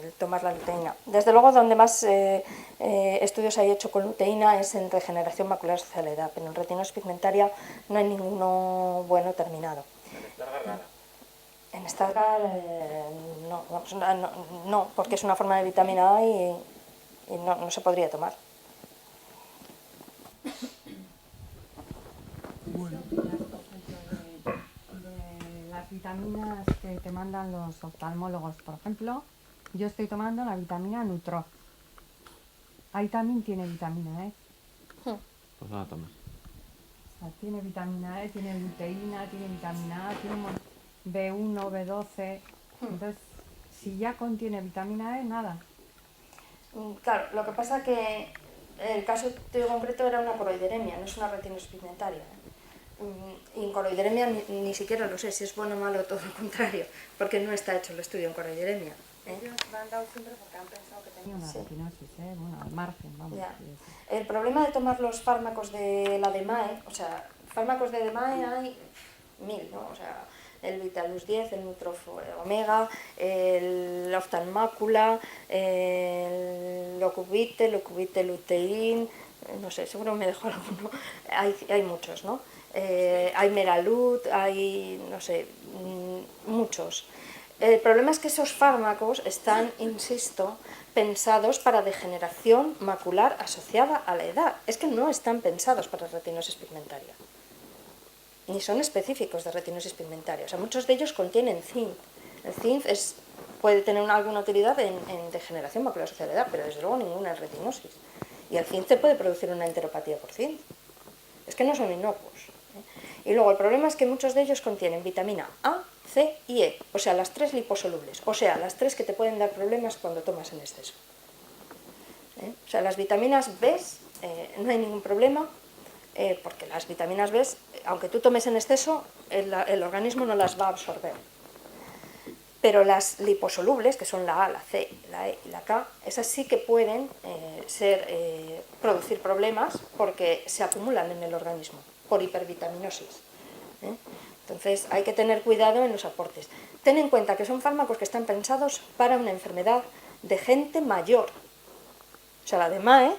el tomar la luteína. Desde luego, donde más estudios hay hecho con luteína es en regeneración macular asociada a la edad, pero en retinosis pigmentaria no hay ninguno bueno terminado. En Stargardt no, porque es una forma de vitamina A y no se podría tomar. De las vitaminas que te mandan los oftalmólogos, por ejemplo, yo estoy tomando la vitamina Nutro. Ahí también tiene vitamina E. Pues no la tomas. O sea, tiene vitamina E, tiene luteína, tiene vitamina A, tiene B1, B12. Entonces, si ya contiene vitamina E, nada. Claro, lo que pasa que el caso tuyo concreto era una coroideremia, no es una retinosis pigmentaria. Y en coroideremia ni siquiera lo sé si es bueno o malo, todo lo contrario, porque no está hecho el estudio en coroideremia. Ellos me han dado siempre porque han pensado que tenía una retinosis, bueno, al margen, vamos. Ya. El problema de tomar los fármacos de la DMAE, o sea, fármacos de DMAE hay 1000, ¿no? O sea, el Vitalus 10, el Nutro Omega, el Oftalmácula, el Locubite Lutein, no sé, seguro me dejo alguno, hay muchos, ¿no? Hay Meralut, hay, no sé, muchos. El problema es que esos fármacos están, insisto, pensados para degeneración macular asociada a la edad. Es que no están pensados para retinosis pigmentaria, ni son específicos de retinosis pigmentaria. O sea, muchos de ellos contienen zinc. El zinc puede tener alguna utilidad en degeneración macular asociada a la edad, pero desde luego ninguna en retinosis. Y el zinc te puede producir una enteropatía por zinc. Es que no son inocuos. Y luego el problema es que muchos de ellos contienen vitamina A, C y E, o sea, las 3 liposolubles, o sea, las 3 que te pueden dar problemas cuando tomas en exceso. O sea, las vitaminas B no hay ningún problema, porque las vitaminas B, aunque tú tomes en exceso, el organismo no las va a absorber. Pero las liposolubles, que son la A, la C, la E y la K, esas sí que pueden producir problemas porque se acumulan en el organismo por hipervitaminosis. Entonces hay que tener cuidado en los aportes. Ten en cuenta que son fármacos que están pensados para una enfermedad de gente mayor. O sea, la DMAE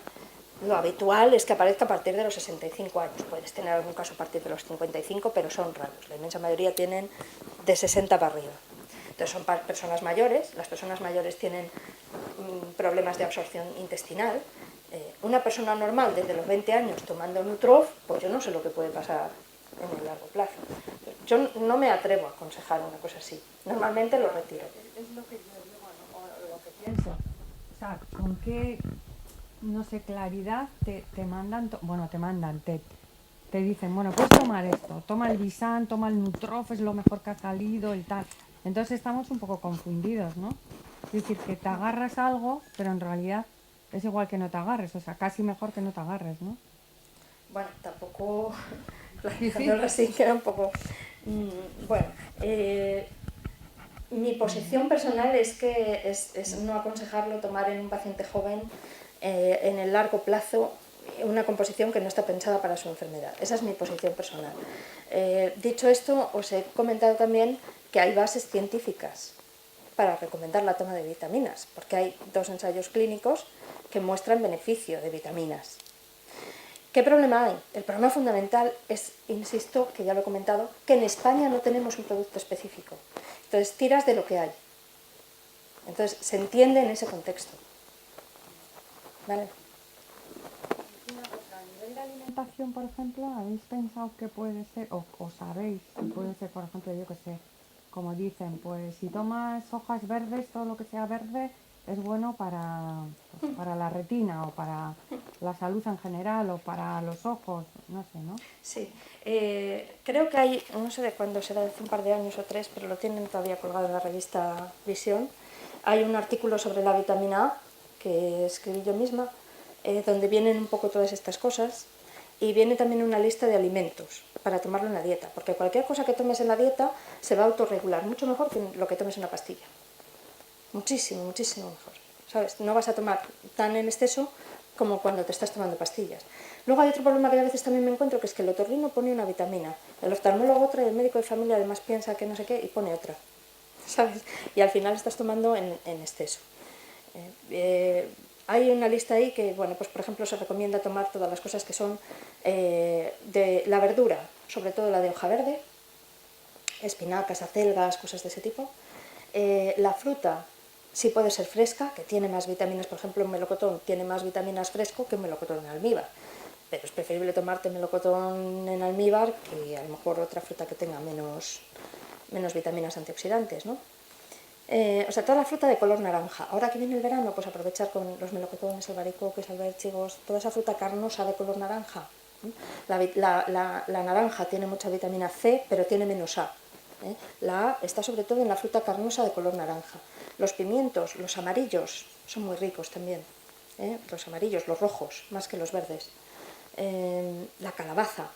Lo habitual es que aparezca a partir de los 65 años. Puedes tener algún caso a partir de los 55, pero son raros. La inmensa mayoría tienen de 60 para arriba. Entonces son personas mayores. Las personas mayores tienen problemas de absorción intestinal. Una persona normal desde los 20 años tomando Nutrof, pues yo no sé lo que puede pasar en el largo plazo. Yo no me atrevo a aconsejar una cosa así. Normalmente lo retiro. Es lo que yo digo, ¿no? O lo que pienso. O sea, ¿con qué, no sé, claridad te mandan, te dicen, bueno, puedes tomar esto, toma el Bisan, toma el Nutrof, es lo mejor que ha salido, el tal. Entonces estamos un poco confundidos, ¿no? Es decir, que te agarras a algo, pero en realidad es igual que no te agarres, o sea, casi mejor que no te agarres, ¿no? Bueno, tampoco, planificándolo así, queda un poco... Bueno, mi posición personal es que es no aconsejarlo tomar en un paciente joven en el largo plazo una composición que no está pensada para su enfermedad. Esa es mi posición personal. Dicho esto, os he comentado también que hay bases científicas para recomendar la toma de vitaminas, porque hay 2 ensayos clínicos que muestran beneficio de vitaminas. ¿Qué problema hay? El problema fundamental es, insisto, que ya lo he comentado, que en España no tenemos un producto específico. Entonces tiras de lo que hay. Entonces se entiende en ese contexto. ¿Vale? Una cosa, a nivel de alimentación, por ejemplo, ¿habéis pensado que puede ser, o sabéis si puede ser, por ejemplo, yo que sé, como dicen, pues si tomas hojas verdes, todo lo que sea verde, es bueno para la retina o para la salud en general o para los ojos, no sé, ¿no? Sí. Creo que hay, no sé de cuándo será, de hace un par de años o 3, pero lo tienen todavía colgado en la revista Visión. Hay un artículo sobre la vitamina A que escribí yo misma, donde vienen un poco todas estas cosas, y viene también una lista de alimentos para tomarlo en la dieta, porque cualquier cosa que tomes en la dieta se va a autorregular mucho mejor que lo que tomes en una pastilla. Muchísimo, muchísimo mejor. ¿Sabes? No vas a tomar tan en exceso como cuando te estás tomando pastillas. Luego hay otro problema que a veces también me encuentro, que es que el otorrino pone una vitamina, el oftalmólogo otra y el médico de familia además piensa que no sé qué y pone otra. ¿Sabes? Y al final estás tomando en exceso. Hay una lista ahí que, bueno, pues por ejemplo se recomienda tomar todas las cosas que son de la verdura, sobre todo la de hoja verde, espinacas, acelgas, cosas de ese tipo. La fruta sí puede ser fresca, que tiene más vitaminas, por ejemplo un melocotón tiene más vitaminas fresco que un melocotón en almíbar, pero es preferible tomarte melocotón en almíbar que a lo mejor otra fruta que tenga menos vitaminas antioxidantes, ¿no? O sea, toda la fruta de color naranja. Ahora que viene el verano, pues aprovechar con los melocotones, albaricoques, albérchigos, toda esa fruta carnosa de color naranja. La naranja tiene mucha vitamina C, pero tiene menos A. La A está sobre todo en la fruta carnosa de color naranja. Los pimientos, los amarillos, son muy ricos también. Los amarillos, los rojos, más que los verdes. La calabaza.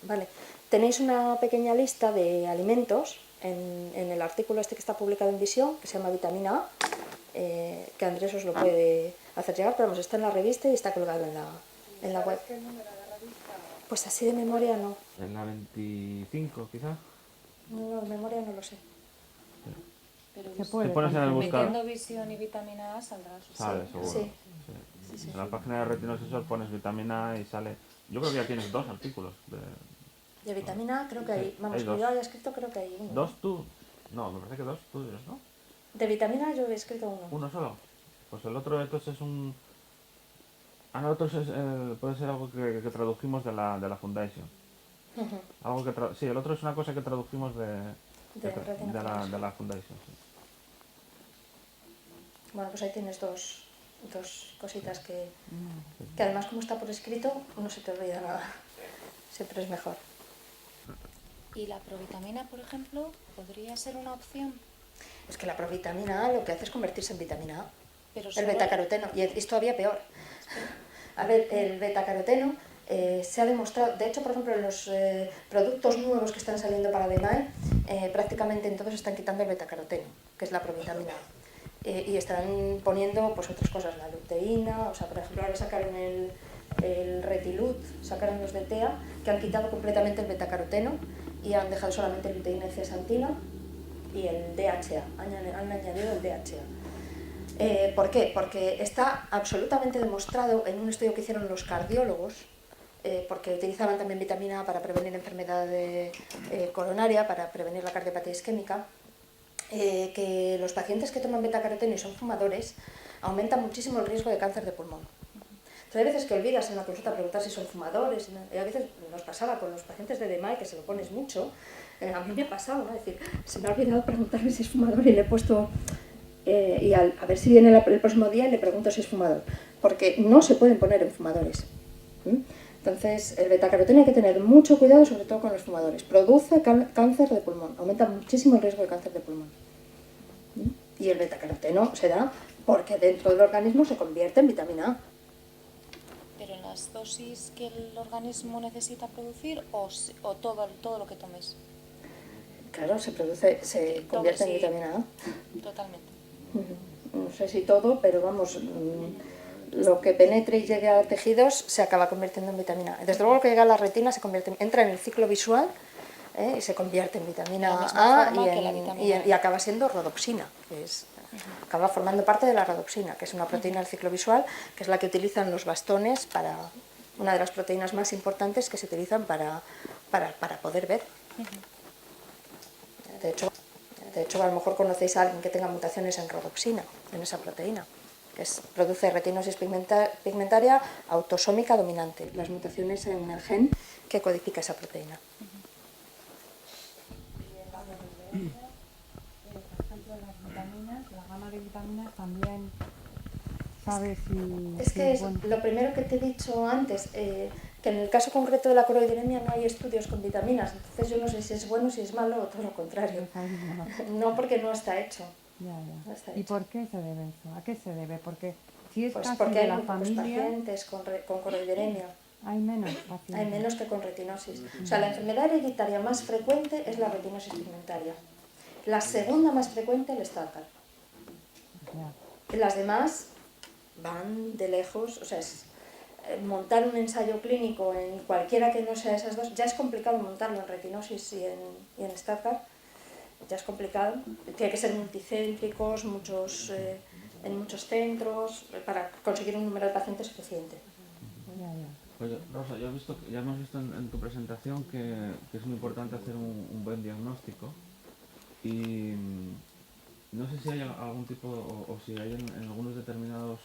Vale. Tenéis una pequeña lista de alimentos en el artículo este que está publicado en Visión, que se llama Vitamina A, que Andrés os lo puede hacer llegar, pero vamos, está en la revista y está colgado en la web. ¿Qué número de la revista? Pues así de memoria no. En la 25, quizás. No, de memoria no lo sé. Pero Se puede. Te pones en el buscador. metiendo visión y vitamina A saldrá su Sale, seguro. Sí. Sí. En la página de Retinosesor pones vitamina A y sale. Yo creo que ya tienes 2 artículos. De vitamina A creo que hay, Sí, vamos, hay que dos. yo haya escrito creo que hay uno. 2 tú. No, me parece que 2 tuyos, ¿no? De vitamina A yo he escrito uno. Uno solo. Pues el otro entonces es un. El otro puede ser algo que tradujimos de la Foundation. Ujú. Algo que sí, el otro es una cosa que tradujimos de Retina la Foundation. Sí. Bueno, pues ahí tienes dos cositas que además como está por escrito no se te olvida nada. Siempre es mejor. ¿Y la provitamina, por ejemplo, podría ser una opción? Es que la provitamina A lo que hace es convertirse en vitamina A. Pero El solo- betacaroteno, y es todavía peor. A ver, el betacaroteno se ha demostrado, de hecho, por ejemplo, en los productos nuevos que están saliendo para DMAE, prácticamente en todos están quitando el betacaroteno, que es la provitamina A. Y están poniendo pues otras cosas, la luteína, o sea, por ejemplo, ahora sacaron el Retilut, sacaron los de TEA, que han quitado completamente el betacaroteno y han dejado solamente luteína y zeaxantina y el DHA, han añadido el DHA. ¿Por qué? Porque está absolutamente demostrado en un estudio que hicieron los cardiólogos, porque utilizaban también vitamina A para prevenir enfermedad coronaria, para prevenir la cardiopatía isquémica, que los pacientes que toman betacaroteno y son fumadores aumentan muchísimo el riesgo de cáncer de pulmón. Entonces, hay veces que olvidas en la consulta preguntar si son fumadores, y a veces nos pasaba con los pacientes de DMAI, que se lo pones mucho, a mí me ha pasado, ¿no? Es decir, se me ha olvidado preguntarme si es fumador y le he puesto... a ver si viene el próximo día y le pregunto si es fumador, porque no se pueden poner en fumadores. Entonces, el betacaroteno hay que tener mucho cuidado, sobre todo con los fumadores. Produce cáncer de pulmón, aumenta muchísimo el riesgo de cáncer de pulmón. Y el betacaroteno se da porque dentro del organismo se convierte en vitamina A. ¿Pero en las dosis que el organismo necesita producir o todo lo que tomes? Claro, se convierte en vitamina A. Totalmente. No sé si todo, pero vamos, lo que penetre y llegue a tejidos se acaba convirtiendo en vitamina A. Desde luego, lo que llega a la retina entra en el ciclo visual y se convierte en vitamina A y acaba siendo rodopsina, que es, acaba formando parte de la rodopsina, que es una proteína del ciclo visual, que es la que utilizan los bastones para, una de las proteínas más importantes que se utilizan para poder ver. De hecho, a lo mejor conocéis a alguien que tenga mutaciones en rodopsina, en esa proteína, que produce retinosis pigmentaria autosómica dominante, las mutaciones en el gen que codifica esa proteína. Por ejemplo, las vitaminas, la gama de vitaminas también, ¿sabes si...? Es que es lo primero que te he dicho antes, que en el caso concreto de la coroideremia no hay estudios con vitaminas, entonces yo no sé si es bueno, si es malo o todo lo contrario. No, porque no está hecho. Ya. No está ¿Y hecho. por qué se debe eso? ¿A qué se debe? Porque si es Pues casi porque de hay la muy pocos familia, pacientes con coroideremia. hay menos pacientes. Hay menos que con retinosis. O sea, la enfermedad hereditaria más frecuente es la retinosis pigmentaria. La segunda más frecuente, el Stargardt. Ya. Las demás van de lejos, o sea, montar un ensayo clínico en cualquiera que no sea esas dos, ya es complicado montarlo en retinosis y en Stargardt, ya es complicado, tiene que ser multicéntricos, en muchos centros, para conseguir un número de pacientes suficiente. Oye, Rosa, ya hemos visto en tu presentación que es muy importante hacer un buen diagnóstico y no sé si hay algún tipo o si hay en algunos determinados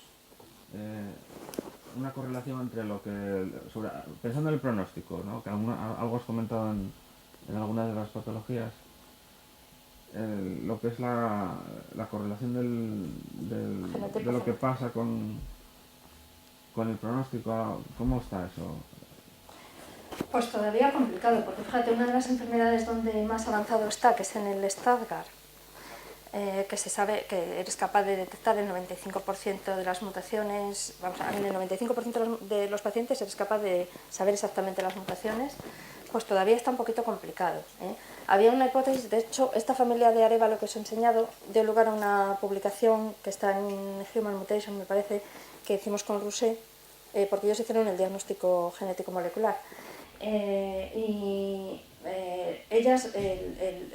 una correlación entre lo que, pensando en el pronóstico, ¿no? Que algo has comentado en algunas de las patologías, lo que es la correlación de lo que pasa con el pronóstico, ¿cómo está eso? Pues todavía complicado, porque fíjate, una de las enfermedades donde más avanzado está, que es en el Stargardt, que se sabe que eres capaz de detectar el 95% de las mutaciones, en el 95% de los pacientes eres capaz de saber exactamente las mutaciones, pues todavía está un poquito complicado. Había una hipótesis, de hecho, esta familia de Arévalo que os he enseñado dio lugar a una publicación que está en Human Mutation, me parece, que hicimos con Rousset, porque ellos hicieron el diagnóstico genético molecular. Ellas,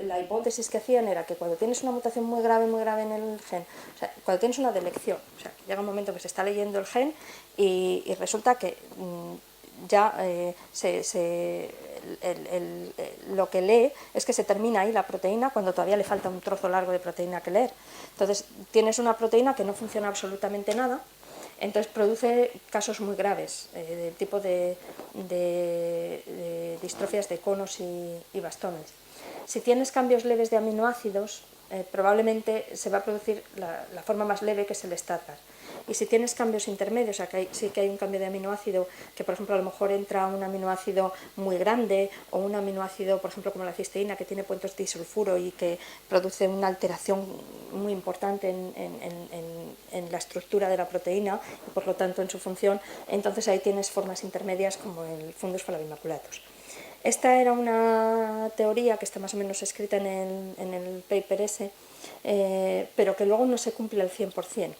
la hipótesis que hacían era que cuando tienes una mutación muy grave en el gen, o sea, cuando tienes una delección, o sea, llega un momento que se está leyendo el gen y resulta que ya lo que lee es que se termina ahí la proteína cuando todavía le falta un trozo largo de proteína que leer. Entonces tienes una proteína que no funciona absolutamente nada. Entonces produce casos muy graves, del tipo de distrofias de conos y bastones. Si tienes cambios leves de aminoácidos, probablemente se va a producir la forma más leve, que es el Stargardt. Y si tienes cambios intermedios, o sea, sí que hay un cambio de aminoácido, que por ejemplo a lo mejor entra un aminoácido muy grande, o un aminoácido, por ejemplo como la cisteína, que tiene puentes disulfuro y que produce una alteración muy importante en la estructura de la proteína y por lo tanto en su función, entonces ahí tienes formas intermedias como el Fundus flavimaculatus. Esta era una teoría que está más o menos escrita en el paper ese, pero que luego no se cumple al 100%.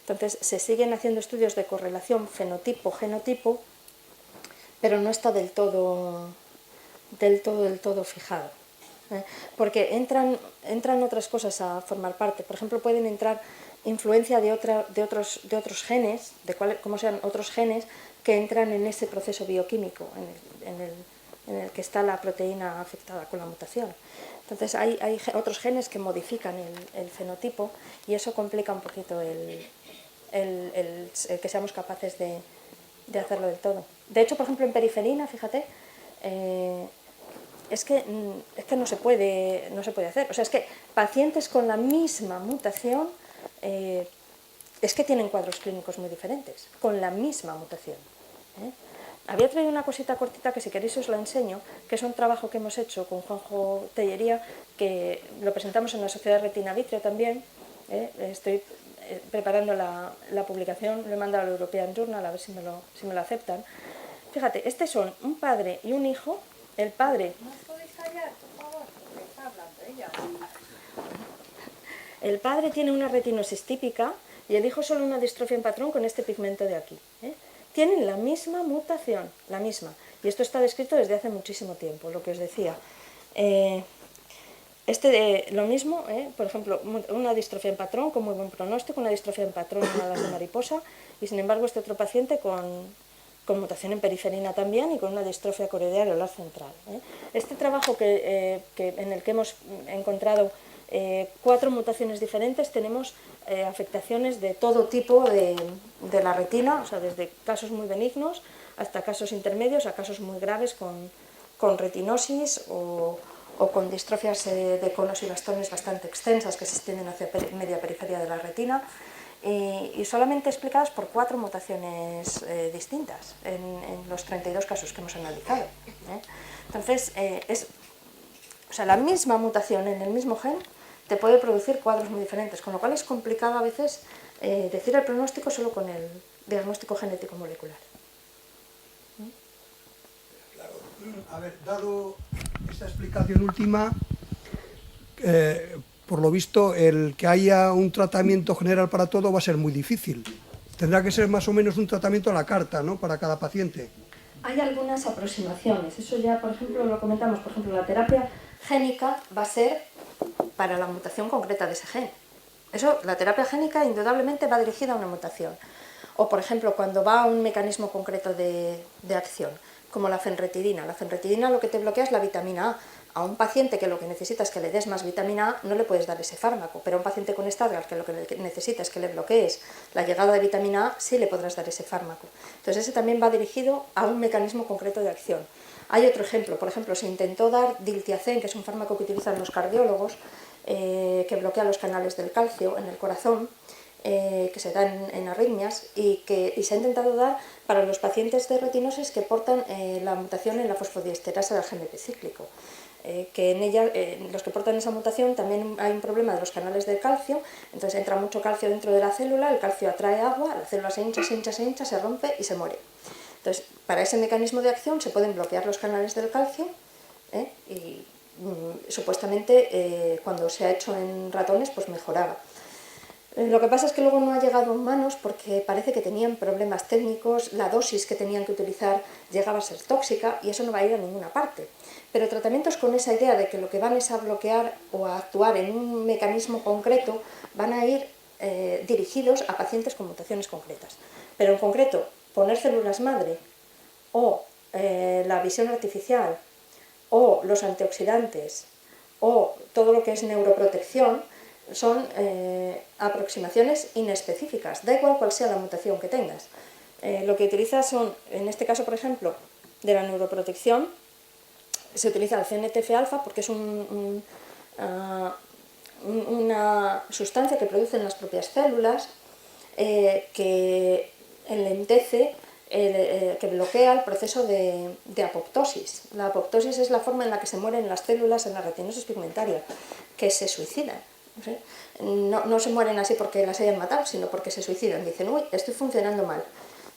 Entonces se siguen haciendo estudios de correlación fenotipo-genotipo, pero no está del todo fijado. Porque entran otras cosas a formar parte. Por ejemplo, pueden entrar influencia de otros genes, cómo sean otros genes que entran en ese proceso bioquímico en el que está la proteína afectada con la mutación. Entonces hay otros genes que modifican el fenotipo y eso complica un poquito el que seamos capaces de hacerlo del todo. De hecho, por ejemplo, en periferina, fíjate, es que no se puede hacer. O sea, es que pacientes con la misma mutación es que tienen cuadros clínicos muy diferentes, con la misma mutación. Había traído una cosita cortita que si queréis os la enseño, que es un trabajo que hemos hecho con Juanjo Tellería, que lo presentamos en la Sociedad de Retina Vítreo también. Estoy preparando la publicación, lo he mandado al European Journal, a ver si me lo aceptan. Fíjate, son un padre y un hijo. El padre... ¿No podéis callar, por favor? Porque está hablando ella. El padre tiene una retinosis típica y el hijo solo una distrofia en patrón con este pigmento de aquí. Tienen la misma mutación, la misma. Y esto está descrito desde hace muchísimo tiempo, lo que os decía. Lo mismo, por ejemplo, una distrofia en patrón con muy buen pronóstico, una distrofia en patrón en alas de mariposa, y sin embargo este otro paciente con mutación en periferina también y con una distrofia coroidea areolar central. Este trabajo en el que hemos encontrado 4 mutaciones diferentes, tenemos afectaciones de todo tipo de la retina, o sea, desde casos muy benignos hasta casos intermedios a casos muy graves con retinosis o con distrofias de conos y bastones bastante extensas que se extienden hacia media periferia de la retina y solamente explicadas por 4 mutaciones distintas en los 32 casos que hemos analizado. Entonces, la misma mutación en el mismo gen te puede producir cuadros muy diferentes, con lo cual es complicado a veces decir el pronóstico solo con el diagnóstico genético molecular. Claro. A ver, dado esta explicación última, por lo visto, el que haya un tratamiento general para todo va a ser muy difícil. Tendrá que ser más o menos un tratamiento a la carta, ¿no?, para cada paciente. Hay algunas aproximaciones, eso ya, por ejemplo, lo comentamos, por ejemplo, la terapia génica va a ser para la mutación concreta de ese gen. Eso, la terapia génica indudablemente va dirigida a una mutación. O, por ejemplo, cuando va a un mecanismo concreto de acción, como la fenretidina. La fenretidina lo que te bloquea es la vitamina A. A un paciente que lo que necesita es que le des más vitamina A, no le puedes dar ese fármaco, pero a un paciente con Stargardt que lo que necesita es que le bloquees la llegada de vitamina A, sí le podrás dar ese fármaco. Entonces ese también va dirigido a un mecanismo concreto de acción. Hay otro ejemplo, por ejemplo, se intentó dar diltiazem, que es un fármaco que utilizan los cardiólogos, que bloquea los canales del calcio en el corazón, que se dan en arritmias y se ha intentado dar para los pacientes de retinosis que portan la mutación en la fosfodiesterasa del gen epicíclico. Que en ella, los que portan esa mutación, también hay un problema de los canales del calcio, entonces entra mucho calcio dentro de la célula, el calcio atrae agua, la célula se hincha, se rompe y se muere. Entonces, para ese mecanismo de acción se pueden bloquear los canales del calcio y supuestamente cuando se ha hecho en ratones pues mejoraba. Lo que pasa es que luego no ha llegado a humanos porque parece que tenían problemas técnicos, la dosis que tenían que utilizar llegaba a ser tóxica y eso no va a ir a ninguna parte. Pero tratamientos con esa idea de que lo que van es a bloquear o a actuar en un mecanismo concreto van a ir dirigidos a pacientes con mutaciones concretas. Pero en concreto, poner células madre o la visión artificial o los antioxidantes o todo lo que es neuroprotección son aproximaciones inespecíficas, da igual cuál sea la mutación que tengas. Lo que utilizas son, en este caso por ejemplo, de la neuroprotección, se utiliza el CNTF-alfa porque es una sustancia que producen las propias células que enlentece, que bloquea el proceso de apoptosis. La apoptosis es la forma en la que se mueren las células en la retinosis pigmentaria, que se suicidan. No se mueren así porque las hayan matado, sino porque se suicidan. Dicen, uy, estoy funcionando mal,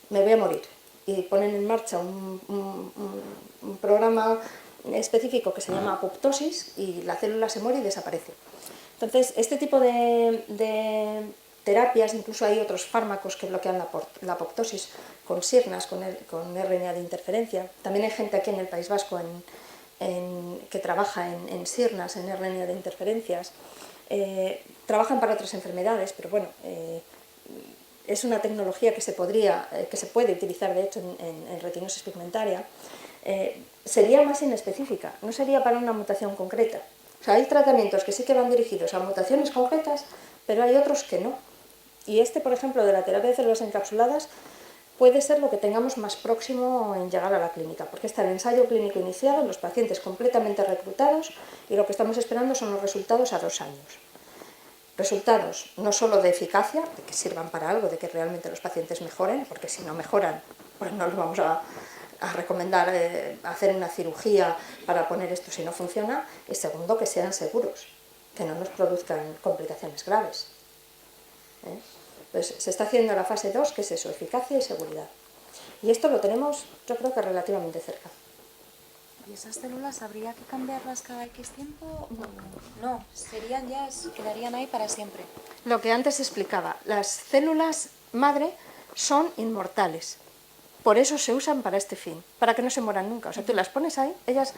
me voy a morir. Y ponen en marcha un programa específico que se llama apoptosis y la célula se muere y desaparece. Entonces, este tipo de terapias, incluso hay otros fármacos que bloquean la apoptosis con sirnas, con RNA de interferencia. También hay gente aquí en el País Vasco que trabaja en sirnas, en RNA de interferencias. trabajan para otras enfermedades, pero bueno, es una tecnología que se puede utilizar de hecho en retinosis pigmentaria, sería más inespecífica, no sería para una mutación concreta. O sea, hay tratamientos que sí que van dirigidos a mutaciones concretas, pero hay otros que no. Y este, por ejemplo, de la terapia de células encapsuladas, puede ser lo que tengamos más próximo en llegar a la clínica, porque está el ensayo clínico iniciado, los pacientes completamente reclutados, y lo que estamos esperando son los resultados a 2 años. Resultados no solo de eficacia, de que sirvan para algo, de que realmente los pacientes mejoren, porque si no mejoran, pues no les vamos a recomendar hacer una cirugía para poner esto si no funciona, y segundo, que sean seguros, que no nos produzcan complicaciones graves. Entonces, se está haciendo la fase 2, que es eso, eficacia y seguridad. Y esto lo tenemos, yo creo que relativamente cerca. ¿Y esas células habría que cambiarlas cada X tiempo? No, quedarían ahí para siempre. Lo que antes explicaba, las células madre son inmortales. Por eso se usan para este fin, para que no se mueran nunca. O sea, tú las pones ahí, ellas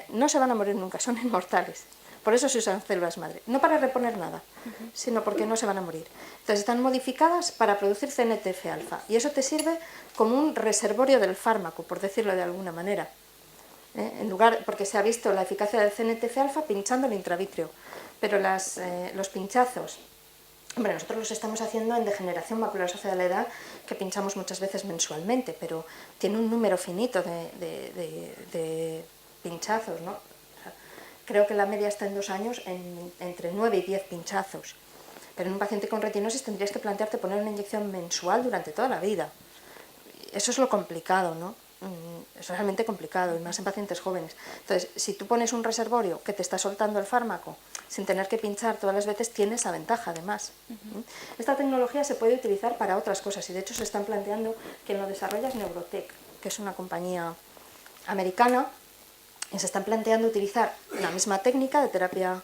no se van a morir nunca, son inmortales. Por eso se usan células madre. No para reponer nada, sino porque no se van a morir. Entonces están modificadas para producir CNTF-alfa. Y eso te sirve como un reservorio del fármaco, por decirlo de alguna manera. Porque se ha visto la eficacia del CNTF-alfa pinchando el intravítrea. Pero los pinchazos, hombre, nosotros los estamos haciendo en degeneración macular asociada a la edad, que pinchamos muchas veces mensualmente, pero tiene un número finito de pinchazos, ¿no? O sea, creo que la media está en 2 años entre 9 y 10 pinchazos. Pero en un paciente con retinosis tendrías que plantearte poner una inyección mensual durante toda la vida. Eso es lo complicado, ¿no? Es realmente complicado, y más en pacientes jóvenes. Entonces, si tú pones un reservorio que te está soltando el fármaco sin tener que pinchar todas las veces, tiene esa ventaja además. Esta tecnología se puede utilizar para otras cosas, y de hecho se están planteando, quien lo desarrolla es Neurotech, que es una compañía americana, y se están planteando utilizar la misma técnica de terapia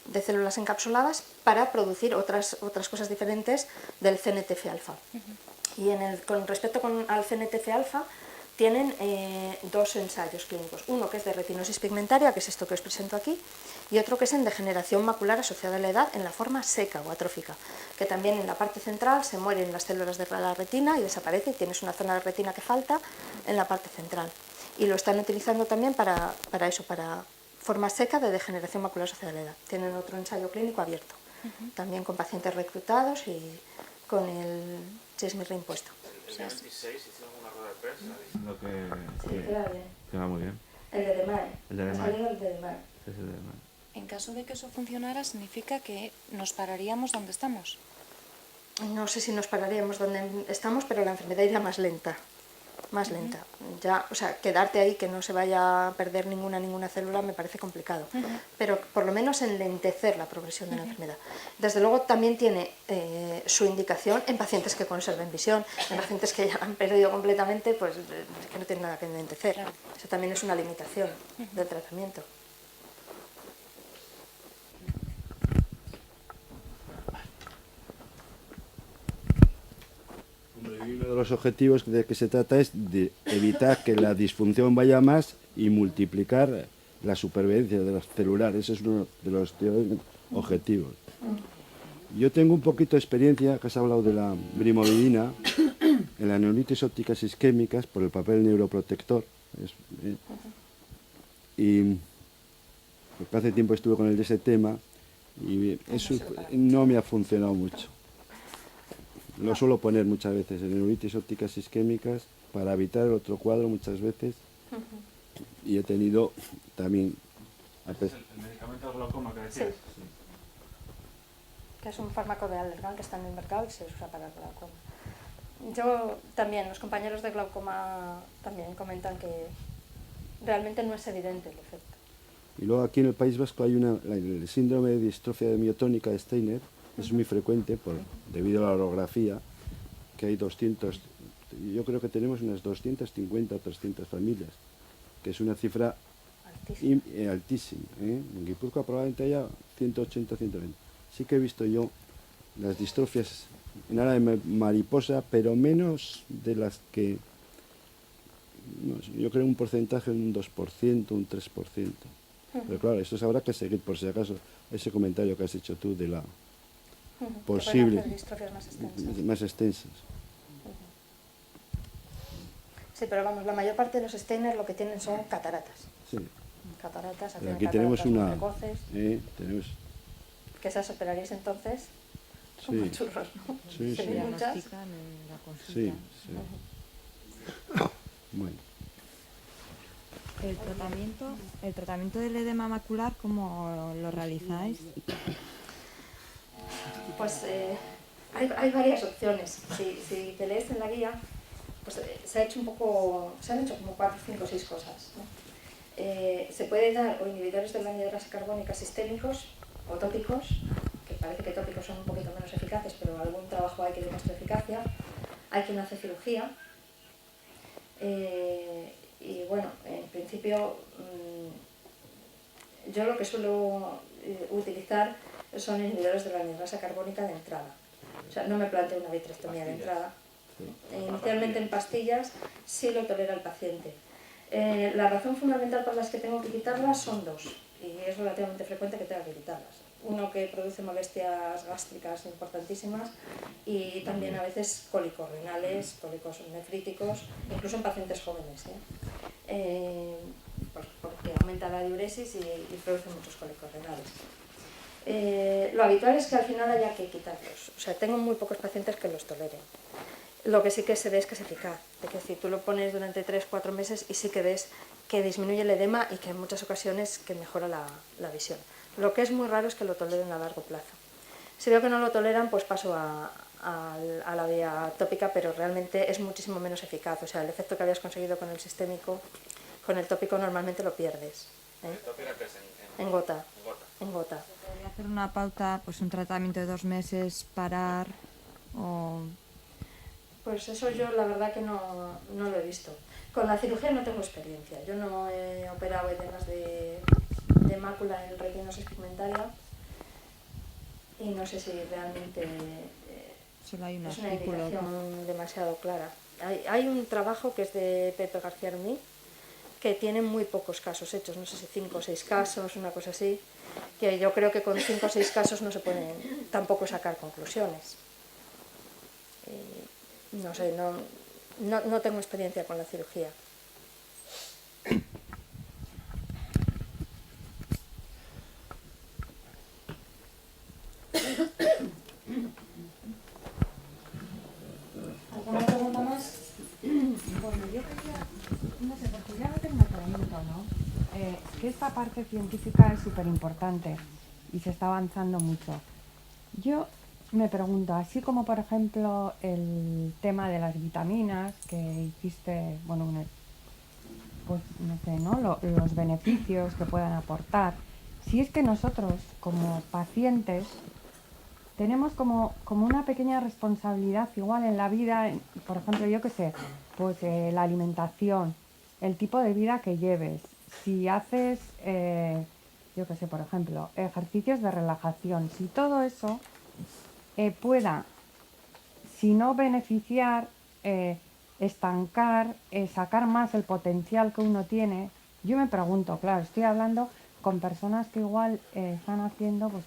de células encapsuladas para producir otras cosas diferentes del CNTF-alfa. Y con respecto al CNTF-alfa, tienen 2 ensayos clínicos. Uno que es de retinosis pigmentaria, que es esto que os presento aquí, y otro que es en degeneración macular asociada a la edad en la forma seca o atrófica, que también en la parte central se mueren las células de la retina y desaparece, y tienes una zona de retina que falta en la parte central. Y lo están utilizando también para eso, para forma seca de degeneración macular asociada a la edad. Tienen otro ensayo clínico abierto, también con pacientes reclutados y con el Chesmi impuesto. El día 26 hicieron una rueda de prensa diciendo Sí, queda bien. que va muy bien. El de DEMAE. El de DEMAE. Ha salido el de DEMAE. Es el de DEMAE. En caso de que eso funcionara, significa que nos pararíamos donde estamos. No sé si nos pararíamos donde estamos, pero la enfermedad iría más lenta. Más lenta. Ya, o sea, quedarte ahí, que no se vaya a perder ninguna célula, me parece complicado. Pero por lo menos enlentecer la progresión de la enfermedad. Desde luego también tiene su indicación en pacientes que conserven visión, en pacientes que ya han perdido completamente, pues que no tienen nada que enlentecer. Eso también es una limitación del tratamiento. Y uno de los objetivos de que se trata es de evitar que la disfunción vaya más y multiplicar la supervivencia de las celulares. Ese es uno de los objetivos. Yo tengo un poquito de experiencia, que has hablado de la brimovidina, en las neuritis ópticas isquémicas por el papel neuroprotector. Y hace tiempo estuve con él de ese tema y eso no me ha funcionado mucho. Lo suelo poner muchas veces en neuritis ópticas isquémicas para evitar el otro cuadro muchas veces. Y he tenido también... ¿Es el medicamento del glaucoma que decías? Sí. Que es un fármaco de Allergan que está en el mercado y se usa para el glaucoma. Yo también, los compañeros de glaucoma también comentan que realmente no es evidente el efecto. Y luego aquí en el País Vasco hay el síndrome de distrofia demiotónica de Steiner, es muy frecuente debido a la orografía, que hay 200, yo creo que tenemos unas 250 o 300 familias, que es una cifra altísima. En Guipúzcoa probablemente haya 180 o 120. Sí que he visto yo las distrofias en ala de mariposa, pero menos de las que, no sé, yo creo un porcentaje de un 2%, un 3%. Pero claro, esto habrá que seguir, por si acaso, ese comentario que has hecho tú de la posible, Que pueden hacer distrofias más extensas. más extensas. Sí, pero vamos, la mayor parte de los Steiner lo que tienen son cataratas. Sí. Cataratas, Pero hacen aquí tenemos cataratas muy una... precoces, tenemos, que esas operaríais entonces como sí, churros, ¿no? sí, sí, Serían muchas. Diagnostican en la consulta. sí, sí. Bueno, El tratamiento del edema macular, ¿cómo lo realizáis? Pues hay varias opciones. Si te lees en la guía, pues se han hecho como 4, 5, 6 cosas, ¿no? Se puede dar o inhibidores de la anhidrasa carbónica sistémicos o tópicos, que parece que tópicos son un poquito menos eficaces, pero algún trabajo hay que demuestre eficacia. Hay quien hace cirugía. Y bueno, en principio yo lo que suelo utilizar son inhibidores de la anhidrasa carbónica de entrada. O sea, no me planteo una vitrectomía de entrada. Inicialmente en pastillas sí lo tolera el paciente. La razón fundamental por las que tengo que quitarlas son 2, y es relativamente frecuente que tenga que quitarlas. Uno, que produce molestias gástricas importantísimas, y también a veces cólicos renales, cólicos nefríticos, incluso en pacientes jóvenes, porque aumenta la diuresis y produce muchos cólicos renales. Lo habitual es que al final haya que quitarlos. O sea, tengo muy pocos pacientes que los toleren. Lo que sí que se ve es que es eficaz. Es decir, tú lo pones durante 3-4 meses y sí que ves que disminuye el edema y que en muchas ocasiones que mejora la visión. Lo que es muy raro es que lo toleren a largo plazo. Si veo que no lo toleran, pues paso a la vía tópica, pero realmente es muchísimo menos eficaz. O sea, el efecto que habías conseguido con el sistémico, con el tópico normalmente lo pierdes. ¿El tópico que es En gota. en gota? En gota. ¿Podría hacer una pauta, pues un tratamiento de 2 meses, parar o...? Pues eso yo la verdad que no lo he visto. Con la cirugía no tengo experiencia. Yo no he operado edemas de mácula en retinosis pigmentaria y no sé si realmente Solo hay un es una artículo. indicación demasiado clara. Hay un trabajo que es de Pepe García Armí, que tiene muy pocos casos hechos, no sé si 5 o 6 casos, una cosa así, que yo creo que con 5 o 6 casos no se pueden tampoco sacar conclusiones. No sé, no tengo experiencia con la cirugía. ¿Alguna pregunta más? Bueno, yo quería, no sé, porque ya no tengo me pregunto, ¿no? Que esta parte científica es súper importante y se está avanzando mucho. Yo me pregunto, así como por ejemplo el tema de las vitaminas que hiciste, bueno, pues no sé, ¿no? Los beneficios que puedan aportar. Si es que nosotros como pacientes tenemos como una pequeña responsabilidad igual en la vida, por ejemplo, yo qué sé, pues la alimentación, el tipo de vida que lleves, si haces, yo qué sé, por ejemplo, ejercicios de relajación, si todo eso pueda, si no beneficiar, estancar, sacar más el potencial que uno tiene, yo me pregunto, claro, estoy hablando con personas que igual están haciendo pues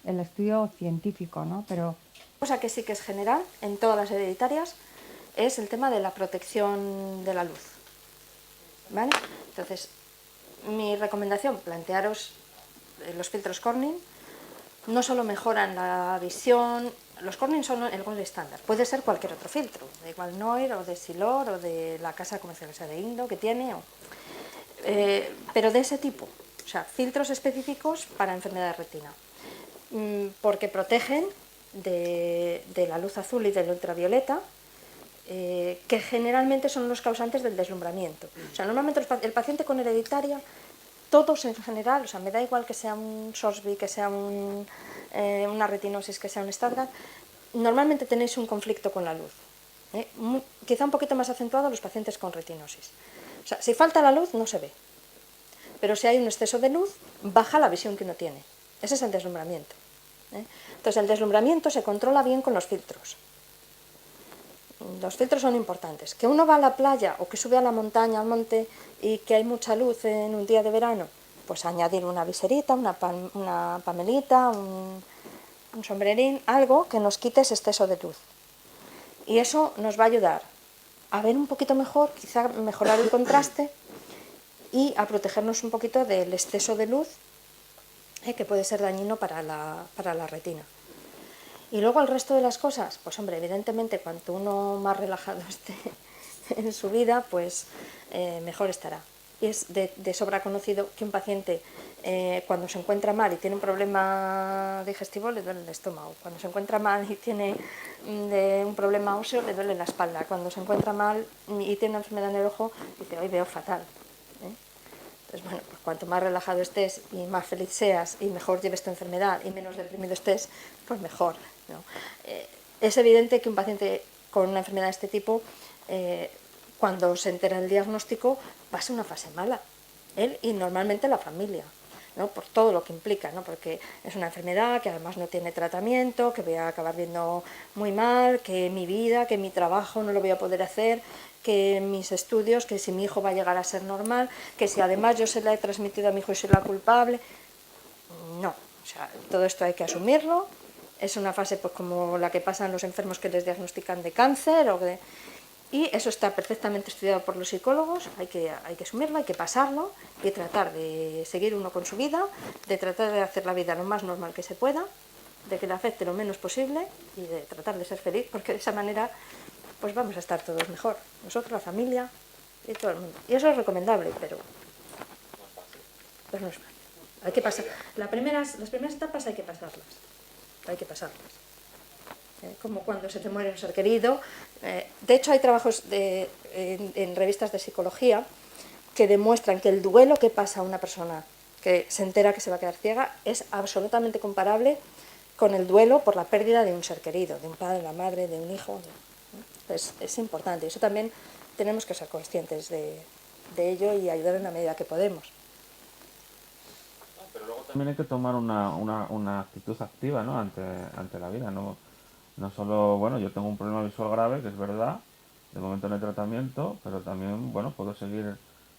el estudio científico, ¿no? Pero Cosa que sí que es general en todas las hereditarias es el tema de la protección de la luz. ¿Vale? Entonces, mi recomendación, plantearos los filtros Corning. No solo mejoran la visión, los Corning son el gold estándar, puede ser cualquier otro filtro, de igual Noir o de Silor o de la casa comercial, o sea, de Indo que tiene, pero de ese tipo, o sea, filtros específicos para enfermedad de retina, porque protegen de la luz azul y del ultravioleta, que generalmente son los causantes del deslumbramiento. O sea, normalmente el paciente con hereditaria, todos en general, o sea, me da igual que sea un SORSBI, que sea una retinosis, que sea un Stargardt, normalmente tenéis un conflicto con la luz. Quizá un poquito más acentuado los pacientes con retinosis. O sea, si falta la luz no se ve, pero si hay un exceso de luz, baja la visión que uno tiene. Ese es el deslumbramiento. Entonces, el deslumbramiento se controla bien con los filtros. Los filtros son importantes. Que uno va a la playa o que sube a la montaña, al monte, y que hay mucha luz en un día de verano, pues añadir una viserita, una pamelita, un sombrerín, algo que nos quite ese exceso de luz. Y eso nos va a ayudar a ver un poquito mejor, quizá mejorar el contraste y a protegernos un poquito del exceso de luz que puede ser dañino para la retina. Y luego el resto de las cosas, pues hombre, evidentemente cuanto uno más relajado esté en su vida, pues mejor estará. Y es de sobra conocido que un paciente cuando se encuentra mal y tiene un problema digestivo le duele el estómago, cuando se encuentra mal y tiene un problema óseo le duele la espalda, cuando se encuentra mal y tiene una enfermedad en el ojo dice, hoy veo fatal. Entonces, bueno, pues cuanto más relajado estés y más feliz seas y mejor lleves tu enfermedad y menos deprimido estés, pues mejor, ¿no? Es evidente que un paciente con una enfermedad de este tipo, cuando se entera del diagnóstico, pasa una fase mala, él y normalmente la familia, ¿no? Por todo lo que implica, ¿no? Porque es una enfermedad que además no tiene tratamiento, que voy a acabar viendo muy mal, que mi vida, que mi trabajo no lo voy a poder hacer, que mis estudios, que si mi hijo va a llegar a ser normal, que si además yo se la he transmitido a mi hijo y soy la culpable. No, o sea, todo esto hay que asumirlo. Es una fase pues como la que pasan los enfermos que les diagnostican de cáncer y eso está perfectamente estudiado por los psicólogos, hay que asumirlo, hay que pasarlo y tratar de seguir uno con su vida, de tratar de hacer la vida lo más normal que se pueda, de que le afecte lo menos posible y de tratar de ser feliz, porque de esa manera pues vamos a estar todos mejor, nosotros, la familia y todo el mundo. Y eso es recomendable, pero pues no es fácil. Hay que pasar. Las primeras etapas hay que pasarlas. Como cuando se te muere un ser querido. De hecho, hay trabajos en revistas de psicología que demuestran que el duelo que pasa a una persona que se entera que se va a quedar ciega es absolutamente comparable con el duelo por la pérdida de un ser querido, de un padre, de una madre, de un hijo. Es importante. Eso también tenemos que ser conscientes de ello y ayudar en la medida que podemos. Pero luego también hay que tomar una actitud activa, ¿no? ante la vida, ¿no? No solo, bueno, yo tengo un problema visual grave, que es verdad, de momento no hay tratamiento, pero también, bueno, puedo seguir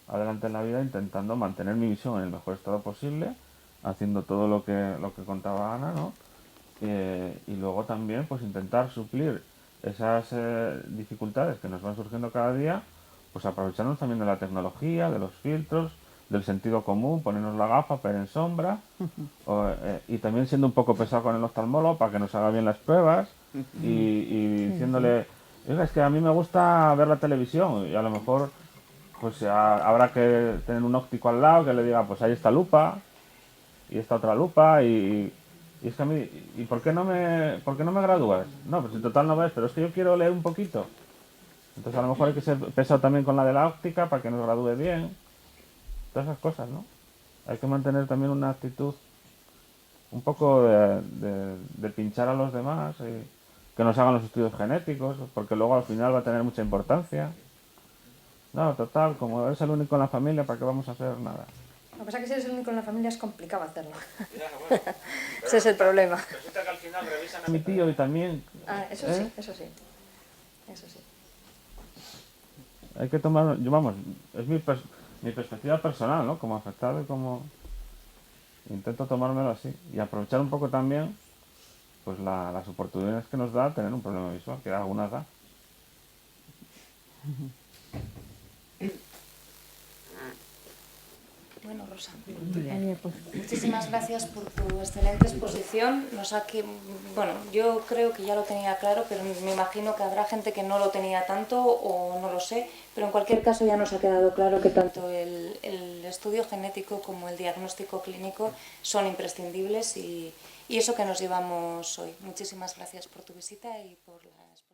adelante en la vida intentando mantener mi visión en el mejor estado posible, haciendo todo lo que contaba Ana, ¿no? Y luego también, pues intentar suplir esas dificultades que nos van surgiendo cada día, pues aprovecharnos también de la tecnología, de los filtros, del sentido común, ponernos la gafa, ver en sombra, y también siendo un poco pesado con el oftalmólogo para que nos haga bien las pruebas y diciéndole, oiga, es que a mí me gusta ver la televisión y a lo mejor pues habrá que tener un óptico al lado que le diga, pues ahí está lupa y esta otra lupa y es que a mí, ¿y por qué no me gradúas? No, pues en total no ves, pero es que yo quiero leer un poquito. Entonces a lo mejor hay que ser pesado también con la de la óptica para que nos gradúe bien. Todas esas cosas, ¿no? Hay que mantener también una actitud un poco de pinchar a los demás y que nos hagan los estudios genéticos, porque luego al final va a tener mucha importancia. No, total, como eres el único en la familia, ¿para qué vamos a hacer nada? Lo que pasa es que si eres el único en la familia es complicado hacerlo. Ese es el problema. Resulta que al final revisan a mi tío y también... Eso sí, eso sí. Hay que tomar... Vamos, es mi perspectiva personal, ¿no? Como afectado y como... Intento tomármelo así. Y aprovechar un poco también pues las oportunidades que nos da tener un problema visual, que algunas da. Bueno, Rosa, Pues, muchísimas gracias por tu excelente exposición. Bueno, yo creo que ya lo tenía claro, pero me imagino que habrá gente que no lo tenía tanto o no lo sé. Pero en cualquier caso ya nos ha quedado claro que tanto el estudio genético como el diagnóstico clínico son imprescindibles y eso que nos llevamos hoy. Muchísimas gracias por tu visita y por la exposición.